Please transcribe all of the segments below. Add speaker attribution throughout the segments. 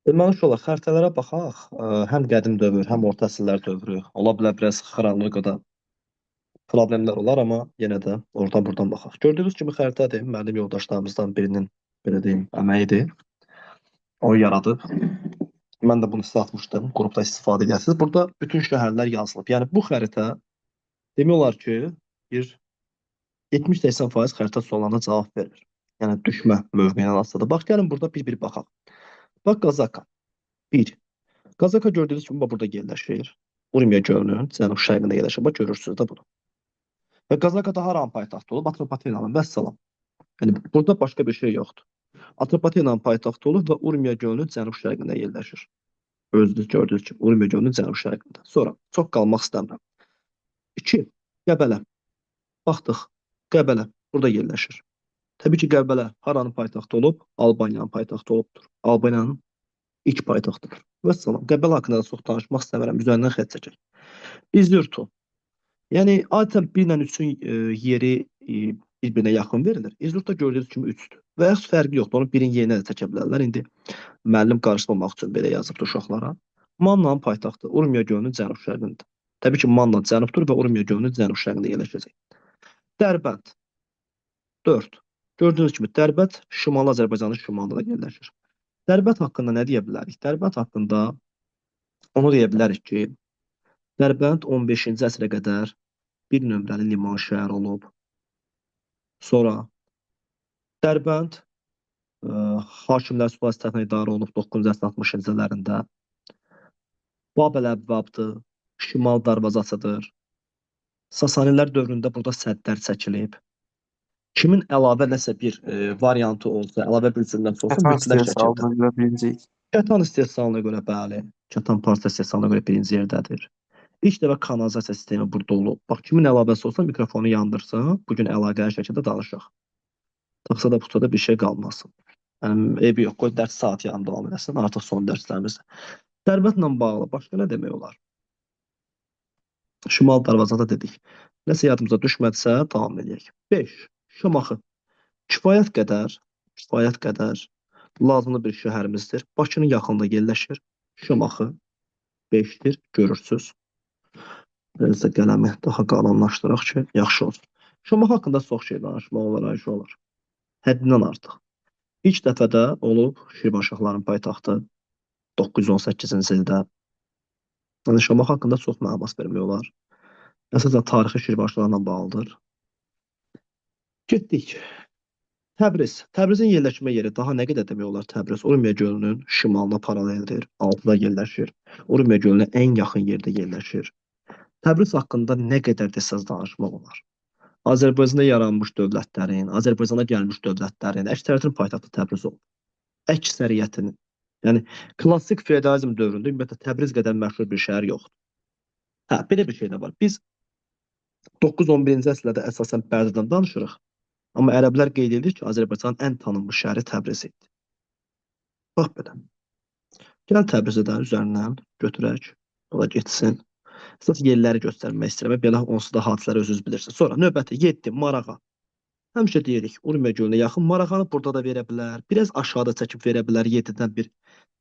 Speaker 1: Deməli olaraq xəritələrə baxaq. Həm qədim dövr, həm orta əsrlər dövrü. Ola bilər biraz xronologiyada problemlər olar, amma yenə də oradan-buradan baxaq. Gördüyünüz kimi xəritədir. Müəllim yoldaşlarımızdan birinin belə deyim, əməyidir. O yaradıb. Mən də bunu sizə atmışdım. Qrupda istifadə edirsiniz. Burada bütün şəhərlər yazılıb. Yəni bu xəritə demək olar ki, bir 70-80% xəritə suallarına cavab verir. Yəni düşmə mövqeyinə asılıdır. Bax, gəlin burada bir-bir baxaq. Bax, Qazaka. 1. Qazaka gördüyünüz kimi burada yerləşir. Urmiya gölünün cənub-şərqində yerləşir. Bax, görürsünüz də bunu. Və Qazakada haranın paytaxtı olub? Atropatenanın. Vəssalam. Yəni burada başqa bir şey yoxdur. Atropatenanın paytaxtı olub və Urmiya gölünün cənub-şərqində yerləşir. Özünüz gördüyünüz kimi Urmiya gölünün cənub-şərqində. Sonra çox qalmaq istəmirəm. 2. Qəbələ. Baxdıq. Qəbələ burada yerləşir. Təbii ki, Qəbələ haranın paytaxtı olub? Albaniyanın paytaxtı olubdur. Albaniyanın ilk paytaxtıdır. Vəssalam. Qəbələ haqqında da çox danışmaq istəmirəm. Üzərindən xətt çəkək. İzürtu. Yəni adətən 1 ilə 3-ün yeri bir-birinə yaxın verilir. İzürtdə gördüyünüz kimi 3-dür. Və yaxud fərqi yoxdur. Onu birin yerinə də çəkə bilərlər. İndi müəllim qarışmamaq üçün belə yazıbdır uşaqlara. Mannanın paytaxtı Urmiya gölünün cənub-şərqində. Təbii ki, Manna cənubdur və Urmiya gölünün cənub-şərqində yerləşəcək. Dərbənd 4. Gördüyünüz kimi Dərbənd Şimali Azərbaycanın şimalında yerləşir. Dərbənd haqqında nə deyə bilərik? Dərbənd haqqında onu deyə bilərik ki, Dərbənd 15-ci əsrə qədər bir nömrəli liman şəhəri olub. Sonra Dərbənd hakimlər sülalesi tərəfindən idarə olunub 9-cu əsrin 60-cı illərində. Babel-Əbbabdır, Şimal darvazasıdır. Sasanilər dövründə burada səddlər çəkilib. Kimin əlavə nəsə bir variantı olsa, əlavə bir cümləsi olsa
Speaker 2: Kətan
Speaker 1: mütləq şəkildə.
Speaker 2: istehsalına görə birinciyik.
Speaker 1: Kətan istehsalına görə bəli, Kətan partiya istehsalına görə birinci yerdədir. İlk dəfə kanalizasiya sistemi burada olub. Bax, kimin əlavəsi olsa mikrofonu yandırsın, bugün əlaqəli şəkildə danışaq. Taxsada puxtada bir şey qalmasın. Yəni, eybi yox, qoy dərs saat yarım davam edəsin, artıq son dərslərimizdə. Dərbəndlə bağlı başqa nə demək olar? Şimal darvazada dedik. Nəsə yadımıza düşmədisə, davam edək. 5. Şamaxı. Kifayət qədər lazımlı bir şəhərimizdir. Bakının yaxınında yerləşir. Şamaxı 5-dir, görürsüz. Biraz da qələmi daha qalanlaşdıraq ki, yaxşı olsun. Şamaxı haqqında çox şey danışmaq olar, Ayşə olar. Həddindən artıq. İlk dəfədə olub Şirvanşahların paytaxtı 918-ci ildə. Yəni Şamaxı haqqında çox məlumat vermək olar. Əsasən tarixi Şirvanşahlarla bağlıdır. Getdik. Təbriz. Təbrizin yerləşmə yeri daha nə qədər demək olar Təbriz? Urmiya gölünün şimalına paraleldir, altıda yerləşir. Urmiya gölünə ən yaxın yerdə yerləşir. Təbriz haqqında nə qədər desəz danışmaq olar. Azərbaycanda yaranmış dövlətlərin, Azərbaycana gəlmiş dövlətlərin əksəriyyətinin paytaxtı Təbriz olub. Əksəriyyətinin. Yəni klassik feodalizm dövründə ümumiyyətlə Təbriz qədər məşhur bir şəhər yoxdur. Hə, belə bir şey də var. Biz 9-11-ci əsrlərdə əsasən Bərdədən danışırıq. Amma ərəblər qeyd edir ki, Azərbaycanın ən tanınmış şəhəri Təbriz idi. Bax belə. Gəl Təbrizi də üzərindən götürək. Ola getsin. Əsas yerləri göstərmək istəyirəm. Belə onsuz da hadisələri özünüz bilirsiniz. Sonra növbəti 7 Marağa. Həmişə deyirik, Urmiya gölünə yaxın Marağanı burada da verə bilər. Biraz aşağıda çəkib verə bilər. 7-dən bir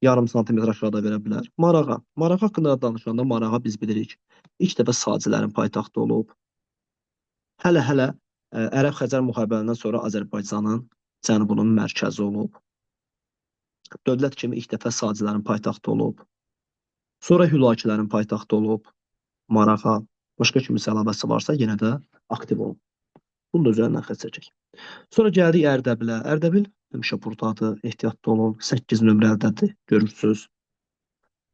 Speaker 1: yarım santimetr aşağıda verə bilər. Marağa. Marağa haqqında danışanda Marağa biz bilirik. İlk dəfə Sacilərin paytaxtı olub. Hələ Ərəb-Xəzər müharibələrindən sonra Azərbaycanın cənubunun mərkəzi olub. Dövlət kimi ilk dəfə Sacilərin paytaxtı olub. Sonra Hülakilərin paytaxtı olub. Marağa. Başqa kimisə əlavəsi varsa yenə də aktiv olub. Bunu da üzərindən xətt çəkək. Sonra gəldik Ərdəbilə. Ərdəbil həmişə buradadır, ehtiyatlı olun. 8 nömrəldədir, görürsünüz.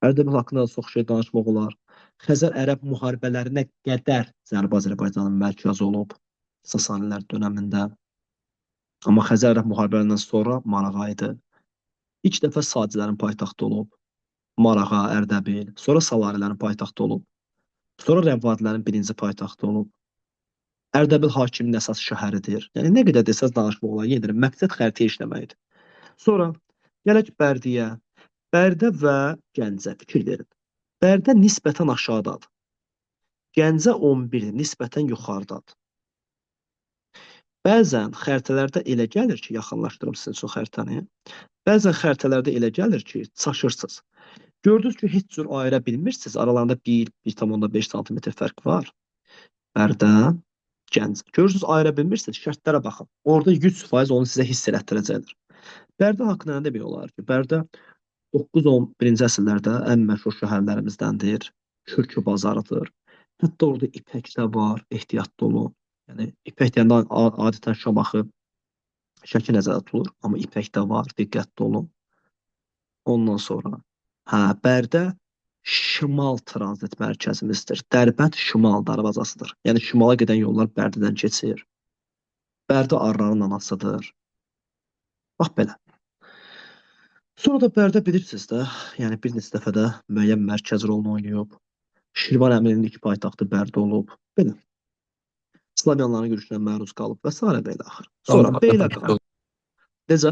Speaker 1: Ərdəbil haqqında da çox şey danışmaq olar. Xəzər-Ərəb müharibələrinə qədər Cənubi Azərbaycanın mərkəzi olub Sasanilər dönəmində. Amma Xəzər-Ərəb müharibələrindən sonra Marağa idi. İlk dəfə Sacilərin paytaxtı olub. Marağa, Ərdəbil. Sonra Salarilərin paytaxtı olub. Sonra Rəvvadilərin birinci paytaxtı olub. Ərdəbil hakiminin əsas şəhəridir. Yəni nə qədər desəz danışmaq olar, yenə deyirəm, məqsəd xəritə işləməkdir. Sonra gələk Bərdiyə. Bərdə və Gəncə fikir verin. Bərdə nisbətən aşağıdadır. Gəncə 11 nisbətən yuxarıdadır. Bəzən xəritələrdə elə gəlir ki, yaxınlaşdırım sizin üçün xəritəni. Bəzən xəritələrdə elə gəlir ki, çaşırsınız. Gördünüz ki, heç cür ayıra bilmirsiniz. Aralarında 1,5 sm fərq var. Bərdə, Gəncə. Görürsünüz, ayıra bilmirsiniz. Şərtlərə baxın. Orada 100% onu sizə hiss elətdirəcəkdir. Bərdə haqqında nə demək olar ki, Bərdə 9-11-ci əsrlərdə ən məşhur şəhərlərimizdəndir. Kürkü bazarıdır. Hətta orada ipək də var, ehtiyatlı olun. Yəni ipək deyəndə adətən Şamaxı, Şəki nəzərdə tutulur, amma ipək də var, diqqətli olun. Ondan sonra, Bərdə şimal tranzit mərkəzimizdir. Dərbənd şimal darvazasıdır. Yəni şimala gedən yollar Bərdədən keçir. Bərdə Arranın anasıdır. Bax belə. Sonra da Bərdə bilirsiniz də, yəni bir neçə dəfə də müəyyən mərkəz rolunu oynayıb. Şirvan əmirinin iki paytaxtı Bərdə olub. Belə. Slavyanların yürüşünə məruz qalıb və s. belə axır. Sonra Beyləqan. Necə?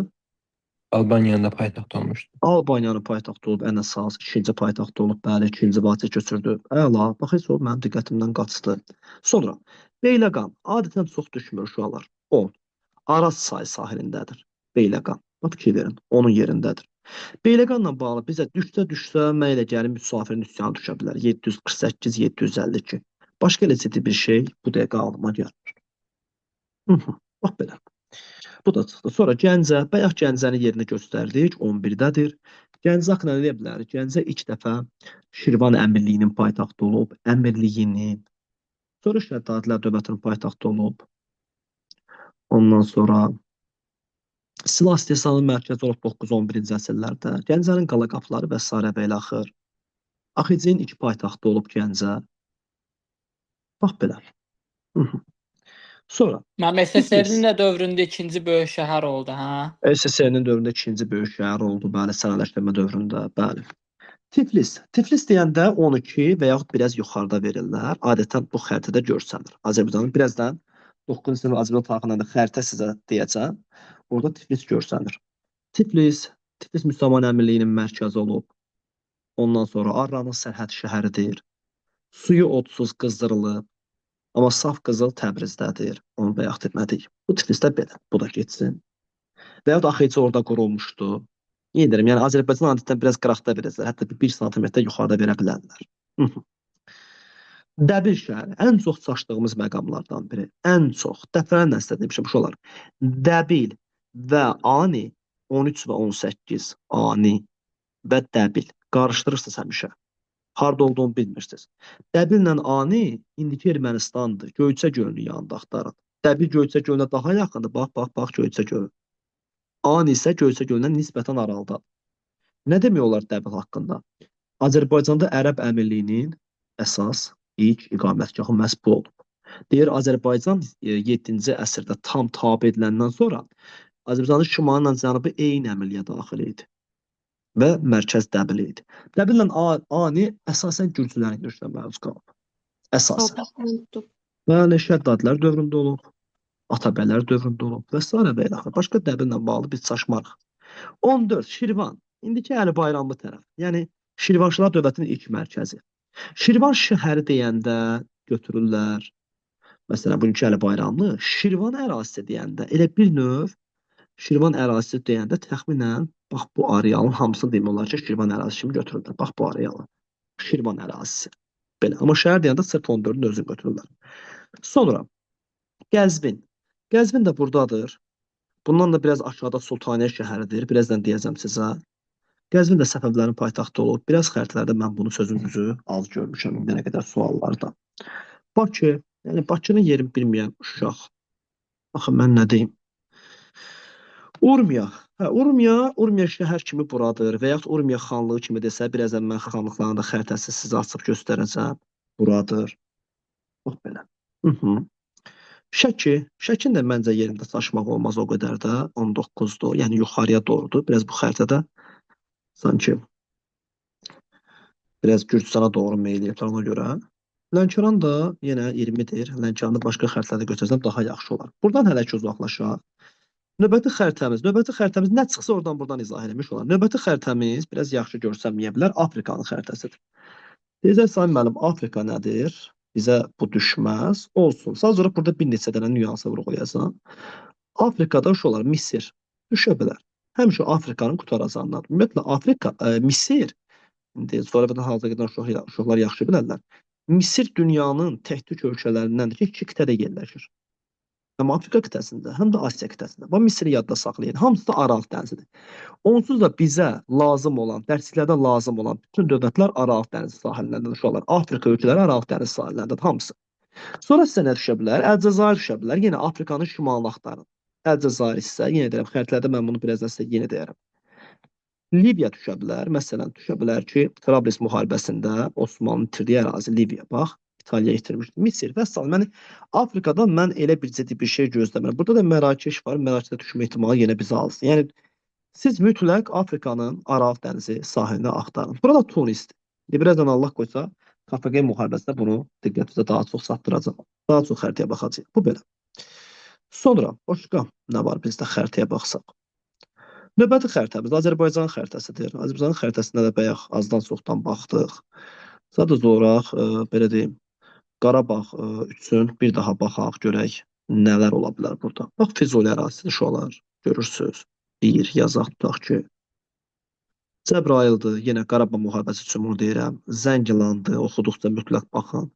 Speaker 2: Albaniyanın da paytaxtı olmuşdu.
Speaker 1: Albaniyanın paytaxtı olub, ən əsas ikinci paytaxtı olub, bəli, ikinci Vatiyə köçürdü. Əla, bax heç o mənim diqqətimdən qaçdı. Sonra Beyləqan adətən çox düşmür uşaqlar. O Araz çayı sahilindədir. Beyləqan. Bax fikir verin, onun yerindədir. Beyləqanla bağlı bizə düşsə mən elə gəlir müsafirin üsyanı düşə bilər. 748-752. Başqa elə ciddi bir şey bu dəqiqə ağlıma gəlmir. Bax belə. Bu da çıxdı. Sonra Gəncə, bayaq Gəncənin yerini göstərdik, 11-dədir. Gəncə haqqında nə deyə bilərik? Gəncə ilk dəfə Şirvan əmirliyinin paytaxtı olub, əmirliyinin. Sonra Şəddadilər dövlətinin paytaxtı olub. Ondan sonra silah istehsalının mərkəzi olub 9-11-ci əsrlərdə. Gəncənin qala qapıları və s. belə axır. AXC-nin iki paytaxtı olub Gəncə. Bax belə. Sonra
Speaker 3: SSR-nin də dövründə ikinci böyük şəhər oldu, hə?
Speaker 1: SSR-nin dövründə ikinci böyük şəhər oldu, bəli, sənədləşdirmə dövründə, bəli. Tiflis. Tiflis deyəndə 12 və yaxud biraz yuxarıda verirlər. Adətən bu xəritədə görsənir. Azərbaycanın birazdan 9-cu sinif Azərbaycan tarixində xəritə sizə deyəcəm. Orada Tiflis görsənir. Tiflis Müsəlman Əmirliyinin mərkəzi olub. Ondan sonra Arranın sərhəd şəhəridir. Suyu odsuz qızdırılıb. Amma saf qızıl Təbrizdədir. Onu bayaq demədik. Bu Tiflisdə belə. Bu da getsin. Və yaxud AXC orada qurulmuşdu. Yenə deyirəm, yəni Azərbaycan adətən biraz qıraqda verəcəklər. Hətta 1 sm yuxarıda verə bilərlər. Dəbil şəhəri ən çox çaşdığımız məqamlardan biri. Ən çox. Dəfələrlə sizə demişəm uşaqlar. Dəbil və Ani 13 və 18. Ani və Dəbil. Qarışdırırsınız həmişə. Harda olduğunu bilmirsiniz. Dəbillə Ani indiki Ermənistandır. Göyçə gölünün yanında axtarın. Dəbil Göyçə gölünə daha yaxındır. Bax, Göyçə gölü. Ani isə Göyçə gölündən nisbətən aralıda. Nə demək olar Dəbil haqqında? Azərbaycanda Ərəb Əmirliyinin əsas ilk iqamətgahı məhz bu olub. Deyir, Azərbaycan 7-ci əsrdə tam tabe ediləndən sonra Azərbaycanın şimalı ilə cənubu eyni əmirliyə daxil idi. Və mərkəz Dəbil idi. Dəbillə Ani əsasən Gürcülərin yürüşünə məruz qalıb. Əsasən. Bəli, Şəddadilər dövründə olub, Atabəylər dövründə olub və s. belə axır. Başqa Dəbillə bağlı biz çaşmarıq. 14. Şirvan. İndiki Əli Bayramlı tərəf. Yəni Şirvanşılar dövlətinin ilk mərkəzi. Şirvan şəhəri deyəndə götürürlər. Məsələn, bugünkü Əli Bayramlı Şirvan ərazisi deyəndə elə bir növ Şirvan ərazisi deyəndə təxminən bax bu arealın hamısını demək olar ki, Şirvan ərazisi kimi götürürlər. Bax bu arealı. Şirvan ərazisi. Belə. Amma şəhər deyəndə sırf 14-ün özünü götürürlər. Sonra Qəzvin. Qəzvin də buradadır. Bundan da biraz aşağıda Sultaniyə şəhəridir. Birazdan deyəcəm sizə. Qəzvin də Səfəvilərin paytaxtı olub. Biraz xəritələrdə mən bunu sözünüzü az görmüşəm. İndiyənə qədər suallarda. Bakı. Yəni Bakının yerini bilməyən uşaq. Baxın, mən nə deyim? Urmiya. Urmiya şəhər kimi buradır və yaxud Urmiya xanlığı kimi desə, birazdan mən xanlıqlarını da xəritəsi sizə açıb göstərəcəm. Buradır. Bax belə. Şəkin də məncə yerində daşımaq olmaz o qədər də. 19-dur. Yəni yuxarıya doğrudur. Biraz bu xəritədə sanki biraz Gürcüstana doğru meyil edir ona görə. Lənkəran da yenə 20-dir. Lənkəranı başqa xəritələrdə götürsəm daha yaxşı olar. Buradan hələ ki uzaqlaşaq. Növbəti xəritəmiz nə çıxsa oradan izah eləmiş olar. Növbəti xəritəmiz biraz yaxşı görsənməyə bilər. Afrikanın xəritəsidir. Deyəcəksən, mənim Afrika nədir? Bizə bu düşməz. Olsun. Sadəcə burada bir neçə dənə nüansa vurğulayacağam. Afrikada uşaqlar Misir düşə bilər. Həmişə Afrikanın qutaracağından. Ümumiyyətlə Afrika, Misir, indi sonradan hazırda gedən uşaqlar yaxşı bilərlər. Misir dünyanın tək tük ölkələrindəndir ki, 2 qitədə yerləşir. Həm Afrika qitəsində, həm də Asiya qitəsində. Bu Misri yadda saxlayın. Hamısı da Aralıq dənizidir. Onsuz da bizə lazım olan, dərsliklərdə lazım olan bütün dövlətlər Aralıq dənizi sahillərindədir uşaqlar. Afrika ölkələri Aralıq dənizi sahillərindədir hamısı. Sonra sizə nə düşə bilər? Əlcəzair düşə bilər. Yenə Afrikanın şimalını axtarın. Əlcəzair isə yenə deyirəm, xəritələrdə mən bunu birazdan sizə yenə deyərəm. Liviya düşə bilər. Məsələn, düşə bilər ki, Trablis müharibəsində Osmanlı itirdiyi ərazi Liviya. Bax, İtaliya itirmişdi. Misir və salam. Yəni Afrikadan mən elə bir ciddi bir şey gözləmirəm. Burada da Mərakeş var. Mərakeşdə düşmə ehtimalı yenə bizi alsın. Yəni siz mütləq Afrikanın Aralıq dənizi sahilini axtarın. Burada Tunisdir. Birazdan Allah qoysa, KPG müharibəsində bunu diqqətinizə daha çox çatdıracaq. Daha çox xəritəyə baxacağıq. Bu belə. Sonra başqa nə var bizdə xəritəyə baxsaq? Növbəti xəritəmiz Azərbaycan xəritəsidir. Azərbaycan xəritəsində də bayaq azdan çoxdan baxdıq. Sadəcə olaraq belə deyim, Qarabağ üçün bir daha baxaq, görək nələr ola bilər burada. Bax, Füzuli ərazisi uşaqlar, görürsünüz. Bir yazaq tutaq ki, Cəbrayıldır, yenə Qarabağ müharibəsi üçün bunu deyirəm. Zəngilandır, oxuduqca mütləq baxın.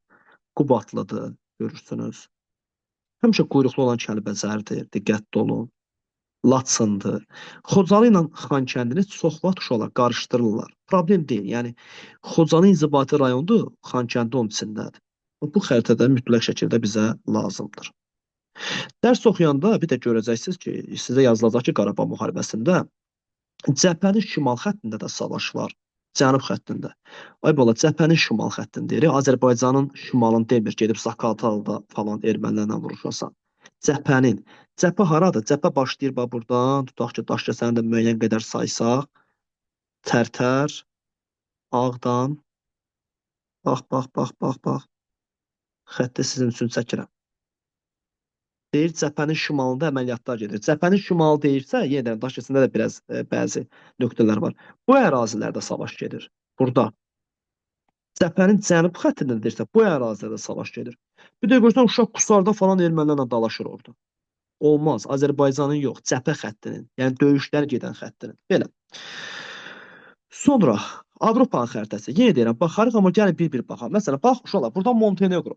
Speaker 1: Qubadlıdır, görürsünüz. Həmişə quyruqlu olan Kəlbəcərdir, diqqətli olun. Laçındır. Xocalı ilə Xankəndini çox vaxt uşaqlar qarışdırırlar. Problem deyil. Yəni Xocalı inzibati rayondur, Xankəndi onun içindədir. Bu xəritədə mütləq şəkildə bizə lazımdır. Dərs oxuyanda bir də görəcəksiniz ki, sizə yazılacaq ki, Qarabağ müharibəsində cəbhənin şimal xəttində də savaş var. Cənub xəttində. Ay bala, cəbhənin şimal xəttində deyir. Azərbaycanın şimalını demir, gedib Zaqatalada falan ermənilərlə vuruşasan. Cəbhənin. Cəbhə haradır? Cəbhə başlayır bax buradan. Tutaq ki, Daşkəsəni də müəyyən qədər saysaq. Tərtər, Ağdam. Bax. Xətti sizin üçün çəkirəm. Deyir, cəbhənin şimalında əməliyyatlar gedir. Cəbhənin şimalı deyirsə, yenə Daşkəsəndə də biraz bəzi nöqtələr var. Bu ərazilərdə savaş gedir. Burada. Cəbhənin cənub xəttində deyirsə, bu ərazilərdə savaş gedir. Bir də görürsən, uşaq Qusarda falan ermənilərlə dalaşır orada. Olmaz. Azərbaycanın yox, cəbhə xəttinin, yəni döyüşlər gedən xəttinin. Belə. Sonra Avropanın xəritəsi. Yenə deyirəm, baxarıq, amma gəlin bir-bir baxaq. Məsələn, bax uşaqlar, burada Montenegro.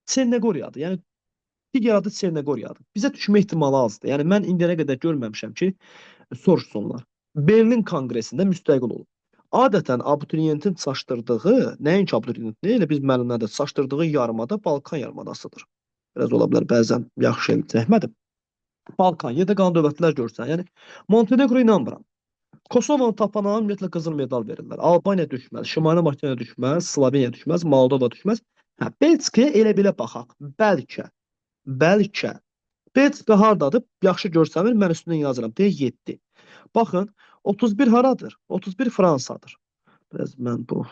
Speaker 1: Çernogoriyadır. Yəni digər adı Çernogoriyadır. Bizə düşmə ehtimalı azdır. Yəni mən indiyənə qədər görməmişəm ki, soruşsunlar. Berlin konqresində müstəqil olub. Adətən abituriyentin çaşdırdığı, nəinki abituriyentin, elə biz müəllimlərdə çaşdırdığı yarımada Balkan yarımadasıdır. Biraz ola bilər, bəzən yaxşı el çəkmədim. Balkan, yerdə qalan dövlətlər görsən. Yəni Montenegro inanmıram. Kosovanı tapana ümumiyyətlə qızıl medal verirlər. Albaniya düşməz, Şimali Makedoniya düşməz, Sloveniya düşməz, Moldova düşməz. Hə, Belçikaya elə belə baxaq. Bəlkə. Belçika hardadır? Yaxşı görsənmir, mən üstündən yazıram. Deyək 7. Baxın, 31 haradır? 31 Fransadır. Biraz mən bu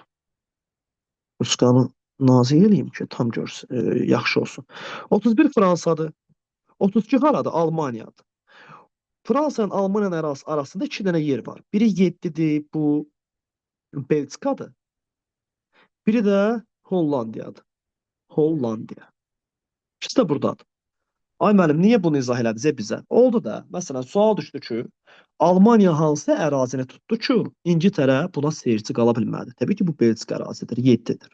Speaker 1: Rusqanı nazik eləyim ki, tam görsün, yaxşı olsun. 31 Fransadır. 32 haradır? Almaniyadır. Fransa ilə Almaniyanın arasında 2 dənə yer var. Biri 7-dir, bu Belçikadır. Biri də Hollandiyadır. Hollandiya. İkisi də buradadır. Ay müəllim, niyə bunu izah elədinizə bizə? Oldu da, məsələn, sual düşdü ki, Almaniya hansı ərazini tutdu ki, İngiltərə buna seyirci qala bilmədi? Təbii ki, bu Belçika ərazidir, 7-dir.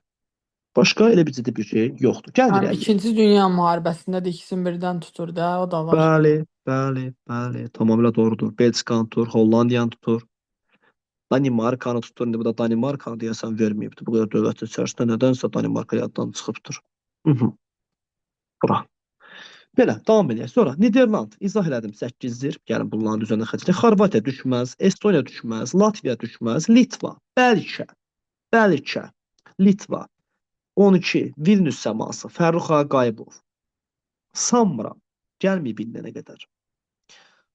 Speaker 1: Başqa elə bir ciddi bir şey yoxdur. Gəl
Speaker 3: Həm
Speaker 1: irəliyə.
Speaker 3: 2-ci Dünya müharibəsində də ikisini birdən tutur da, o da var.
Speaker 1: Bəli, tamamilə doğrudur. Belçikanı tutur, Hollandiyanı tutur, Danimarkanı tutur. İndi bu da Danimarkanı deyəsən verməyibdir. Bu qədər dövlətin içərisində nədənsə Danimarka yaddan çıxıbdır. Bura. Belə, davam edək. Sonra Niderland, izah elədim 8-dir. Gəlin bunların üzərinə xəttə. Xorvatiya düşməz, Estoniya düşməz, Latviya düşməz, Litva, bəlkə, Litva. 12, Vilnius səması, Fərrux Ağayevov. Sanmıram, gəlməyib indiyənə qədər.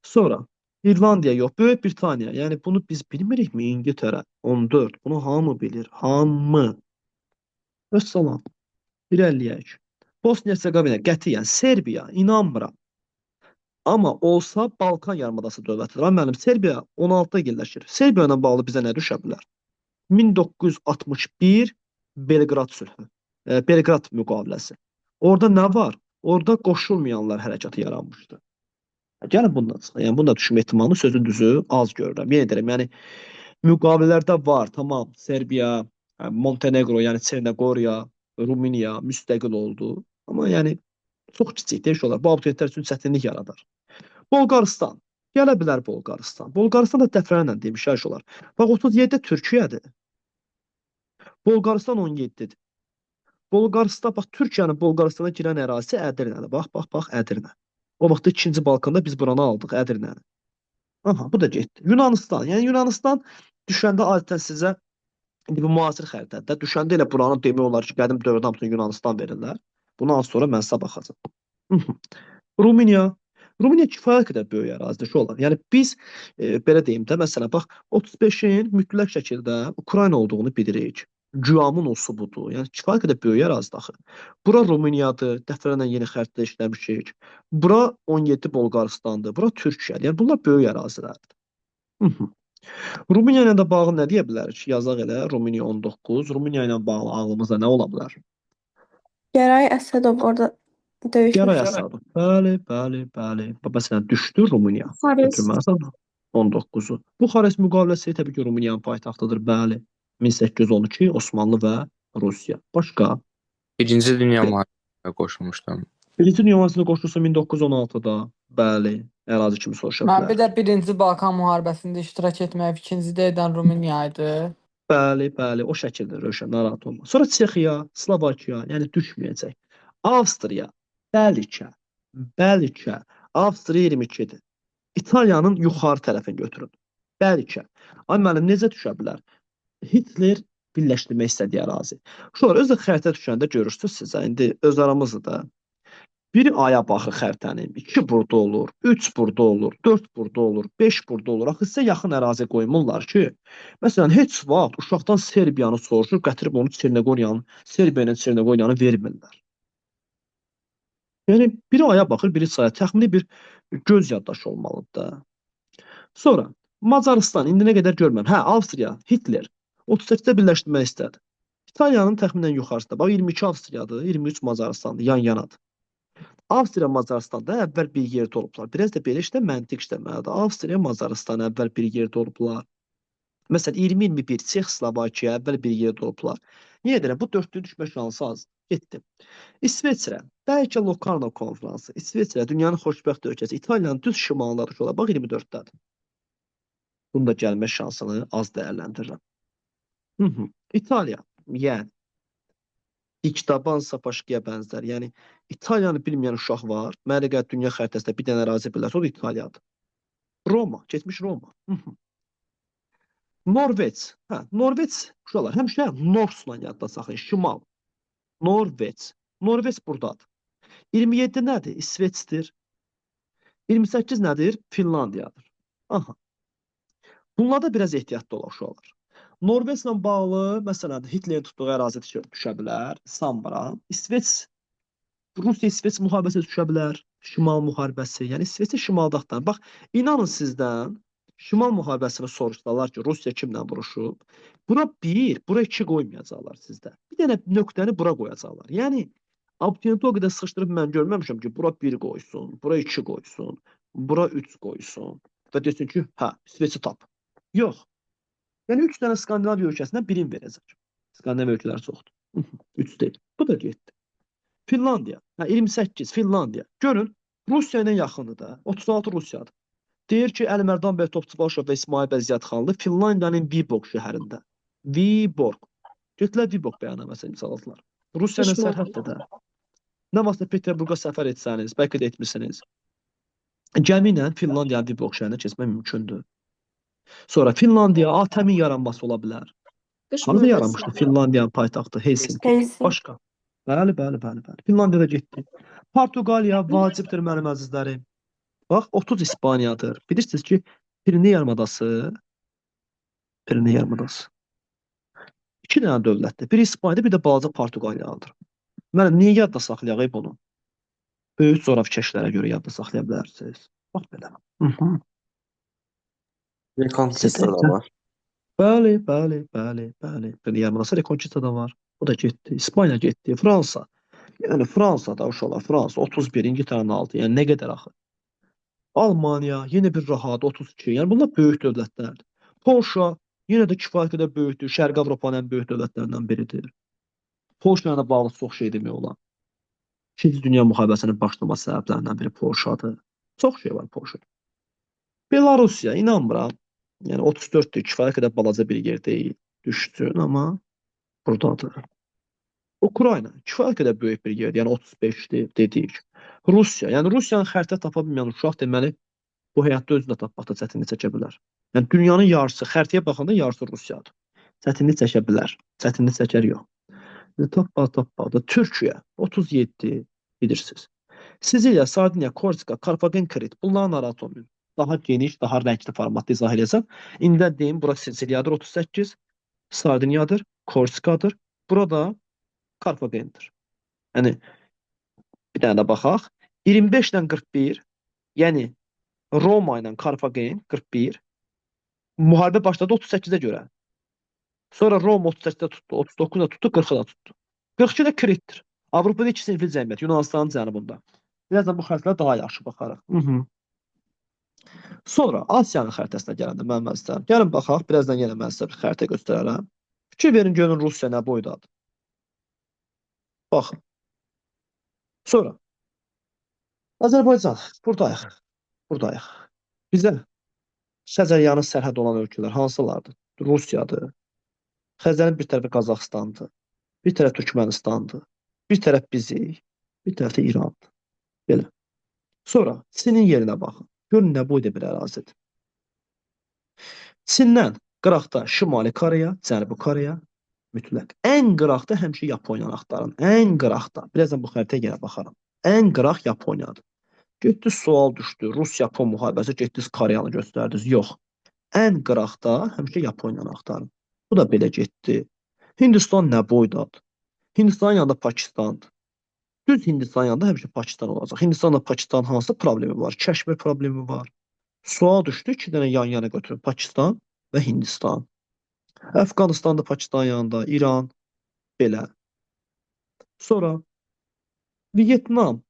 Speaker 1: Sonra İrlandiya yox, Böyük Britaniya. Yəni bunu biz bilmirikmi? İngiltərə 14. Bunu hamı bilir. Hamı. Vəssalam. İrəliyək. Bosniya-Hersegovina qətiyyən, Serbiya, inanmıram. Amma olsa Balkan yarımadası dövlətidir. Mənim Serbiya 16-da yerləşir. Serbiya ilə bağlı bizə nə düşə bilər? 1961 Belqrad sülhü, Belqrad müqaviləsi. Orada nə var? Orada qoşulmayanlar hərəkatı yaranmışdı. Gəlin bundan çıxaq. Yəni bunda düşmə ehtimalını sözün düzü az görürəm. Yenə deyirəm, yəni müqavilələrdə var, tamam. Serbiya, Montenegro, yəni Çernogoriya, Rumıniya müstəqil oldu. Amma yəni çox kiçik deyiş olar. Bu abituriyentlər üçün çətinlik yaradır. Bolqarıstan. Gələ bilər Bolqarıstan. Bolqarıstan da dəfələrlə demişlər olar. Bax 37 Türkiyədir. Bolqarıstan 17-dir. Bolqarıstan, bax Türkiyənin Bolqarıstana girən ərazisi Ədirnədir. Bax, Ədirnə. O vaxt 2-ci Balkanda biz buranı aldıq, Ədirnəni. Aha, bu da getdi. Yunanistan. Yəni Yunanistan düşəndə adətən sizə indi bu müasir xəritədə düşəndə elə buranı demək olar ki, qədim dövrdə hamısını Yunanistan verirlər. Bundan sonra mən sizə baxacağam. Rumıniya. Rumıniya kifayət qədər böyük ərazidir ki olar. Yəni biz belə deyim də, məsələn, bax 35-in mütləq şəkildə Ukrayna olduğunu bilirik. Güamın olsu budur. Yəni kifayət qədər böyük ərazidir axı. Bura Rumıniyadır, dəfələrlə yeni xəritədə işləmişik. Bura 17 Bolqarıstandır, bura Türkiyədir. Yəni bunlar böyük ərazilərdir. Rumıniya ilə də bağlı nə deyə bilərik? Yazaq elə Rumıniya 19. Rumıniya ilə bağlı ağlımızda nə ola bilər?
Speaker 4: Geray Əsədov orada
Speaker 1: Geray
Speaker 4: döyüşmüş.
Speaker 1: Əsədov. Bəli. Məsələn, düşdü Rumıniya.
Speaker 4: Buxarest.
Speaker 1: Götürməlisən 19-u. Buxarest müqaviləsi təbii ki, Rumıniyanın paytaxtıdır. Bəli. 1812 Osmanlı və Rusiya. Başqa?
Speaker 5: Birinci Dünya müharibəsinə qoşulmuşdum.
Speaker 1: Birinci Dünya müharibəsində qoşulsa 1916-da. Bəli. Ərazi kimi soruşa
Speaker 3: Mən bir
Speaker 1: bilər.
Speaker 3: də 1-ci Balkan müharibəsində iştirak etməyə fikrində edən Rumıniya idi.
Speaker 1: Bəli. O şəkildə Rövşən, narahat olma. Sonra Çexiya, Slovakiya, yəni düşməyəcək. Avstriya, Bəlkə. Avstriya 22-dir. İtaliyanın yuxarı tərəfini götürün. Bəlkə. Ay müəllim, necə düşə bilər? Hitler birləşdirmək istədiyi ərazi. Sonra özü də xəritə düşəndə görürsünüz sizə. İndi öz aramızda da bir aya baxır xəritənin. 2 burada olur, 3 burada olur, 4 burada olur, 5 burada olur. Axı sizə yaxın ərazi qoymurlar ki, məsələn, heç vaxt uşaqdan Serbiyanı soruşur, gətirib onu Serbiya ilə Çernogoriyanı vermirlər. Yəni biri aya baxır, biri saya. Təxmini bir göz yaddaşı olmalıdır da. Sonra Macarıstan indi nə qədər görməm. Hə, Avstriya, Hitler 38-də birləşdirmək istədi. İtaliyanın təxminən yuxarısında. Bax 22 Avstriyadır, 23 Macarıstandır, yan-yanadır. Avstriya Macarıstanda əvvəl bir yerdə olublar. Biraz da belə işlə məntiq işləməlidir. Avstriya Macarıstan əvvəl bir yerdə olublar. Məsələn 20-21 Çex-Slovakiya əvvəl bir yerdə olublar. Niyə deyirəm? Bu dördlü düşmə şansı az. Getdim. İsveçrə, bəlkə Lokarno konfransı. İsveçrə dünyanın xoşbəxt ölkəsi. İtaliyanın düz şimalındadır olar. Bax 24-dədir. Bunun da gəlmə şansını az dəyərləndirirəm. İtaliya, yəni İktaban Sapaşkiyə bənzər. Yəni İtaliyanı bilməyən uşaq var. Mənə qədər dünya xəritəsində bir dənə ərazi bilərsə, o da İtaliyadır. Roma, keçmiş Roma. Norveç. Hə, Norveç uşaqlar həmişə Norsla yadda saxlayın. Şimal. Norveç. Norveç burdadır. 27 nədir? İsveçdir. 28 nədir? Finlandiyadır. Aha. Bunlarda biraz ehtiyatlı olaq uşaqlar. Norveçlə bağlı, məsələn, Hitlerin tutduğu ərazi düşə bilər, sanmıram. İsveç, Rusiya-İsveç müharibəsi düşə bilər, Şimal müharibəsi. Yəni İsveçə şimalda axtarın. Bax, inanın sizdən Şimal müharibəsini soruşsalar ki, Rusiya kimlə vuruşub, bura 1, bura 2 qoymayacaqlar sizdə. Bir dənə nöqtəni bura qoyacaqlar. Yəni abituriyenti o qədər sıxışdırıb mən görməmişəm ki, bura 1 qoysun, bura 2 qoysun, bura 3 qoysun və desin ki, hə, İsveçi tap. Yox. Yəni 3 dənə Skandinaviya ölkəsindən birini verəcək. Skandinaviya ölkələri çoxdur. 3 deyil. Bu da getdi. Finlandiya. 28 Finlandiya. Görün, Rusiya ilə yaxındır da. 36 Rusiyadır. Deyir ki, Əlimərdan bəy Topçubaşov və İsmail bəy Ziyadxanlı Finlandiyanın Viborg şəhərində. Viborg. Götürlər Viborg bəyannaməsi imzaladılar. Rusiya ilə sərhəddə də. Nə vaxtda Peterburqa səfər etsəniz, bəlkə də etmisiniz. Gəmi ilə Finlandiyanın Viborg şəhərinə keçmək mümkündür. Sonra Finlandiya ATƏM-in yaranması ola bilər. Harada yaranmışdı Finlandiyanın paytaxtı? Helsinki. Başqa. Bəli. Finlandiyada getdi. Portuqaliya vacibdir mənim əzizlərim. Bax 30 İspaniyadır. Bilirsiniz ki, Piriney yarımadası 2 dənə dövlətdir. Biri İspaniya, bir də balaca Portuqaliyadır. Mənim niyə yadda saxlayaq bunu? Böyük coğrafikeşlərə görə yadda saxlaya bilərsiniz. Bax belə.
Speaker 6: Rekonkista da var.
Speaker 1: Bəli. Piriney yarımadası Rekonkista da var. O da getdi. İspaniya getdi. Fransa. Yəni Fransada uşaqlar, Fransa 31, İngiltərənin altı. Yəni nə qədər axı? Almaniya yenə bir rahat 32. Yəni bunlar böyük dövlətlərdir. Polşa yenə də kifayət qədər böyükdür. Şərqi Avropanın ən böyük dövlətlərindən biridir. Polşa ilə bağlı çox şey demək olar. İkinci Dünya müharibəsinin başlama səbəblərindən biri Polşadır. Çox şey var Polşada. Belarusiya inanmıram. Yəni 34-dür, kifayət qədər balaca bir yer deyil. Düşsün, amma buradadır. Ukrayna kifayət qədər böyük bir yerdir. Yəni 35-dir dedik. Rusiya, yəni Rusiyanın xəritə tapa bilməyən uşaq deməli bu həyatda özünə tapmaqda çətinlik çəkə bilər. Yəni dünyanın yarısı xəritəyə baxanda yarısı Rusiyadır. Çətinlik çəkə bilər. Çətinlik çəkər yox. Tappa da Türkiyə 37 bilirsiniz. Siziliya, Sardiniya, Korsika, Karpagen, Krit bunların narahat olmayın. Daha geniş, daha rəngli formatda izah edəcəm. İndi deyim, bura Siciliyadır 38, Sardiniyadır, Korsikadır. Burada Karpagendir. Yəni bir dənə də baxaq. 25 ilə 41, yəni Roma ilə Karpagen 41. Müharibə başladı 38-ə görə. Sonra Roma 38-də tutdu, 39-da tutdu, 40-da tutdu. 42 də Kritdir. Avropada iki sinifli cəmiyyət, Yunanistanın cənubunda. Birazdan bu xəritələrə daha yaxşı baxarıq. Sonra Asiyanın xəritəsinə gələndə mən istəyirəm. Gəlin baxaq, birazdan yenə mən sizə bir xəritə göstərərəm. Fikir verin, görün Rusiya nə boydadır. Baxın. Sonra Azərbaycan, buradayıq. Buradayıq. Bizə Xəzəryanı sərhəd olan ölkələr hansılardır? Rusiyadır. Xəzərin bir tərəfi Qazaxıstandır. Bir tərəf Türkmənistandır. Bir tərəf bizik. Bir tərəf də İrandır. Belə. Sonra Çinin yerinə baxın. Görün nə boyda bir ərazidir. Çindən qıraqda Şimali Koreya, Cənubi Koreya mütləq. Ən qıraqda həmişə Yaponiyanı axtarın. Ən qıraqda. Birazdan bu xəritəyə yenə baxaram. Ən qıraq Yaponiyadır. Getdiniz sual düşdü. Rus-Yapon müharibəsi getdiniz Koreyanı göstərdiniz. Yox. Ən qıraqda həmişə Yaponiyanı axtarın. Bu da belə getdi. Hindistan nə boydadır? Hindistanın yanında Pakistandır. Düz Hindistan yanında həmişə Pakistan olacaq. Hindistanla Pakistan hansı problemi var? Kəşmir problemi var. Sual düşdü, iki dənə yan-yana götürün. Pakistan və Hindistan. Əfqanistanda Pakistan yanında, İran belə. Sonra Vyetnam.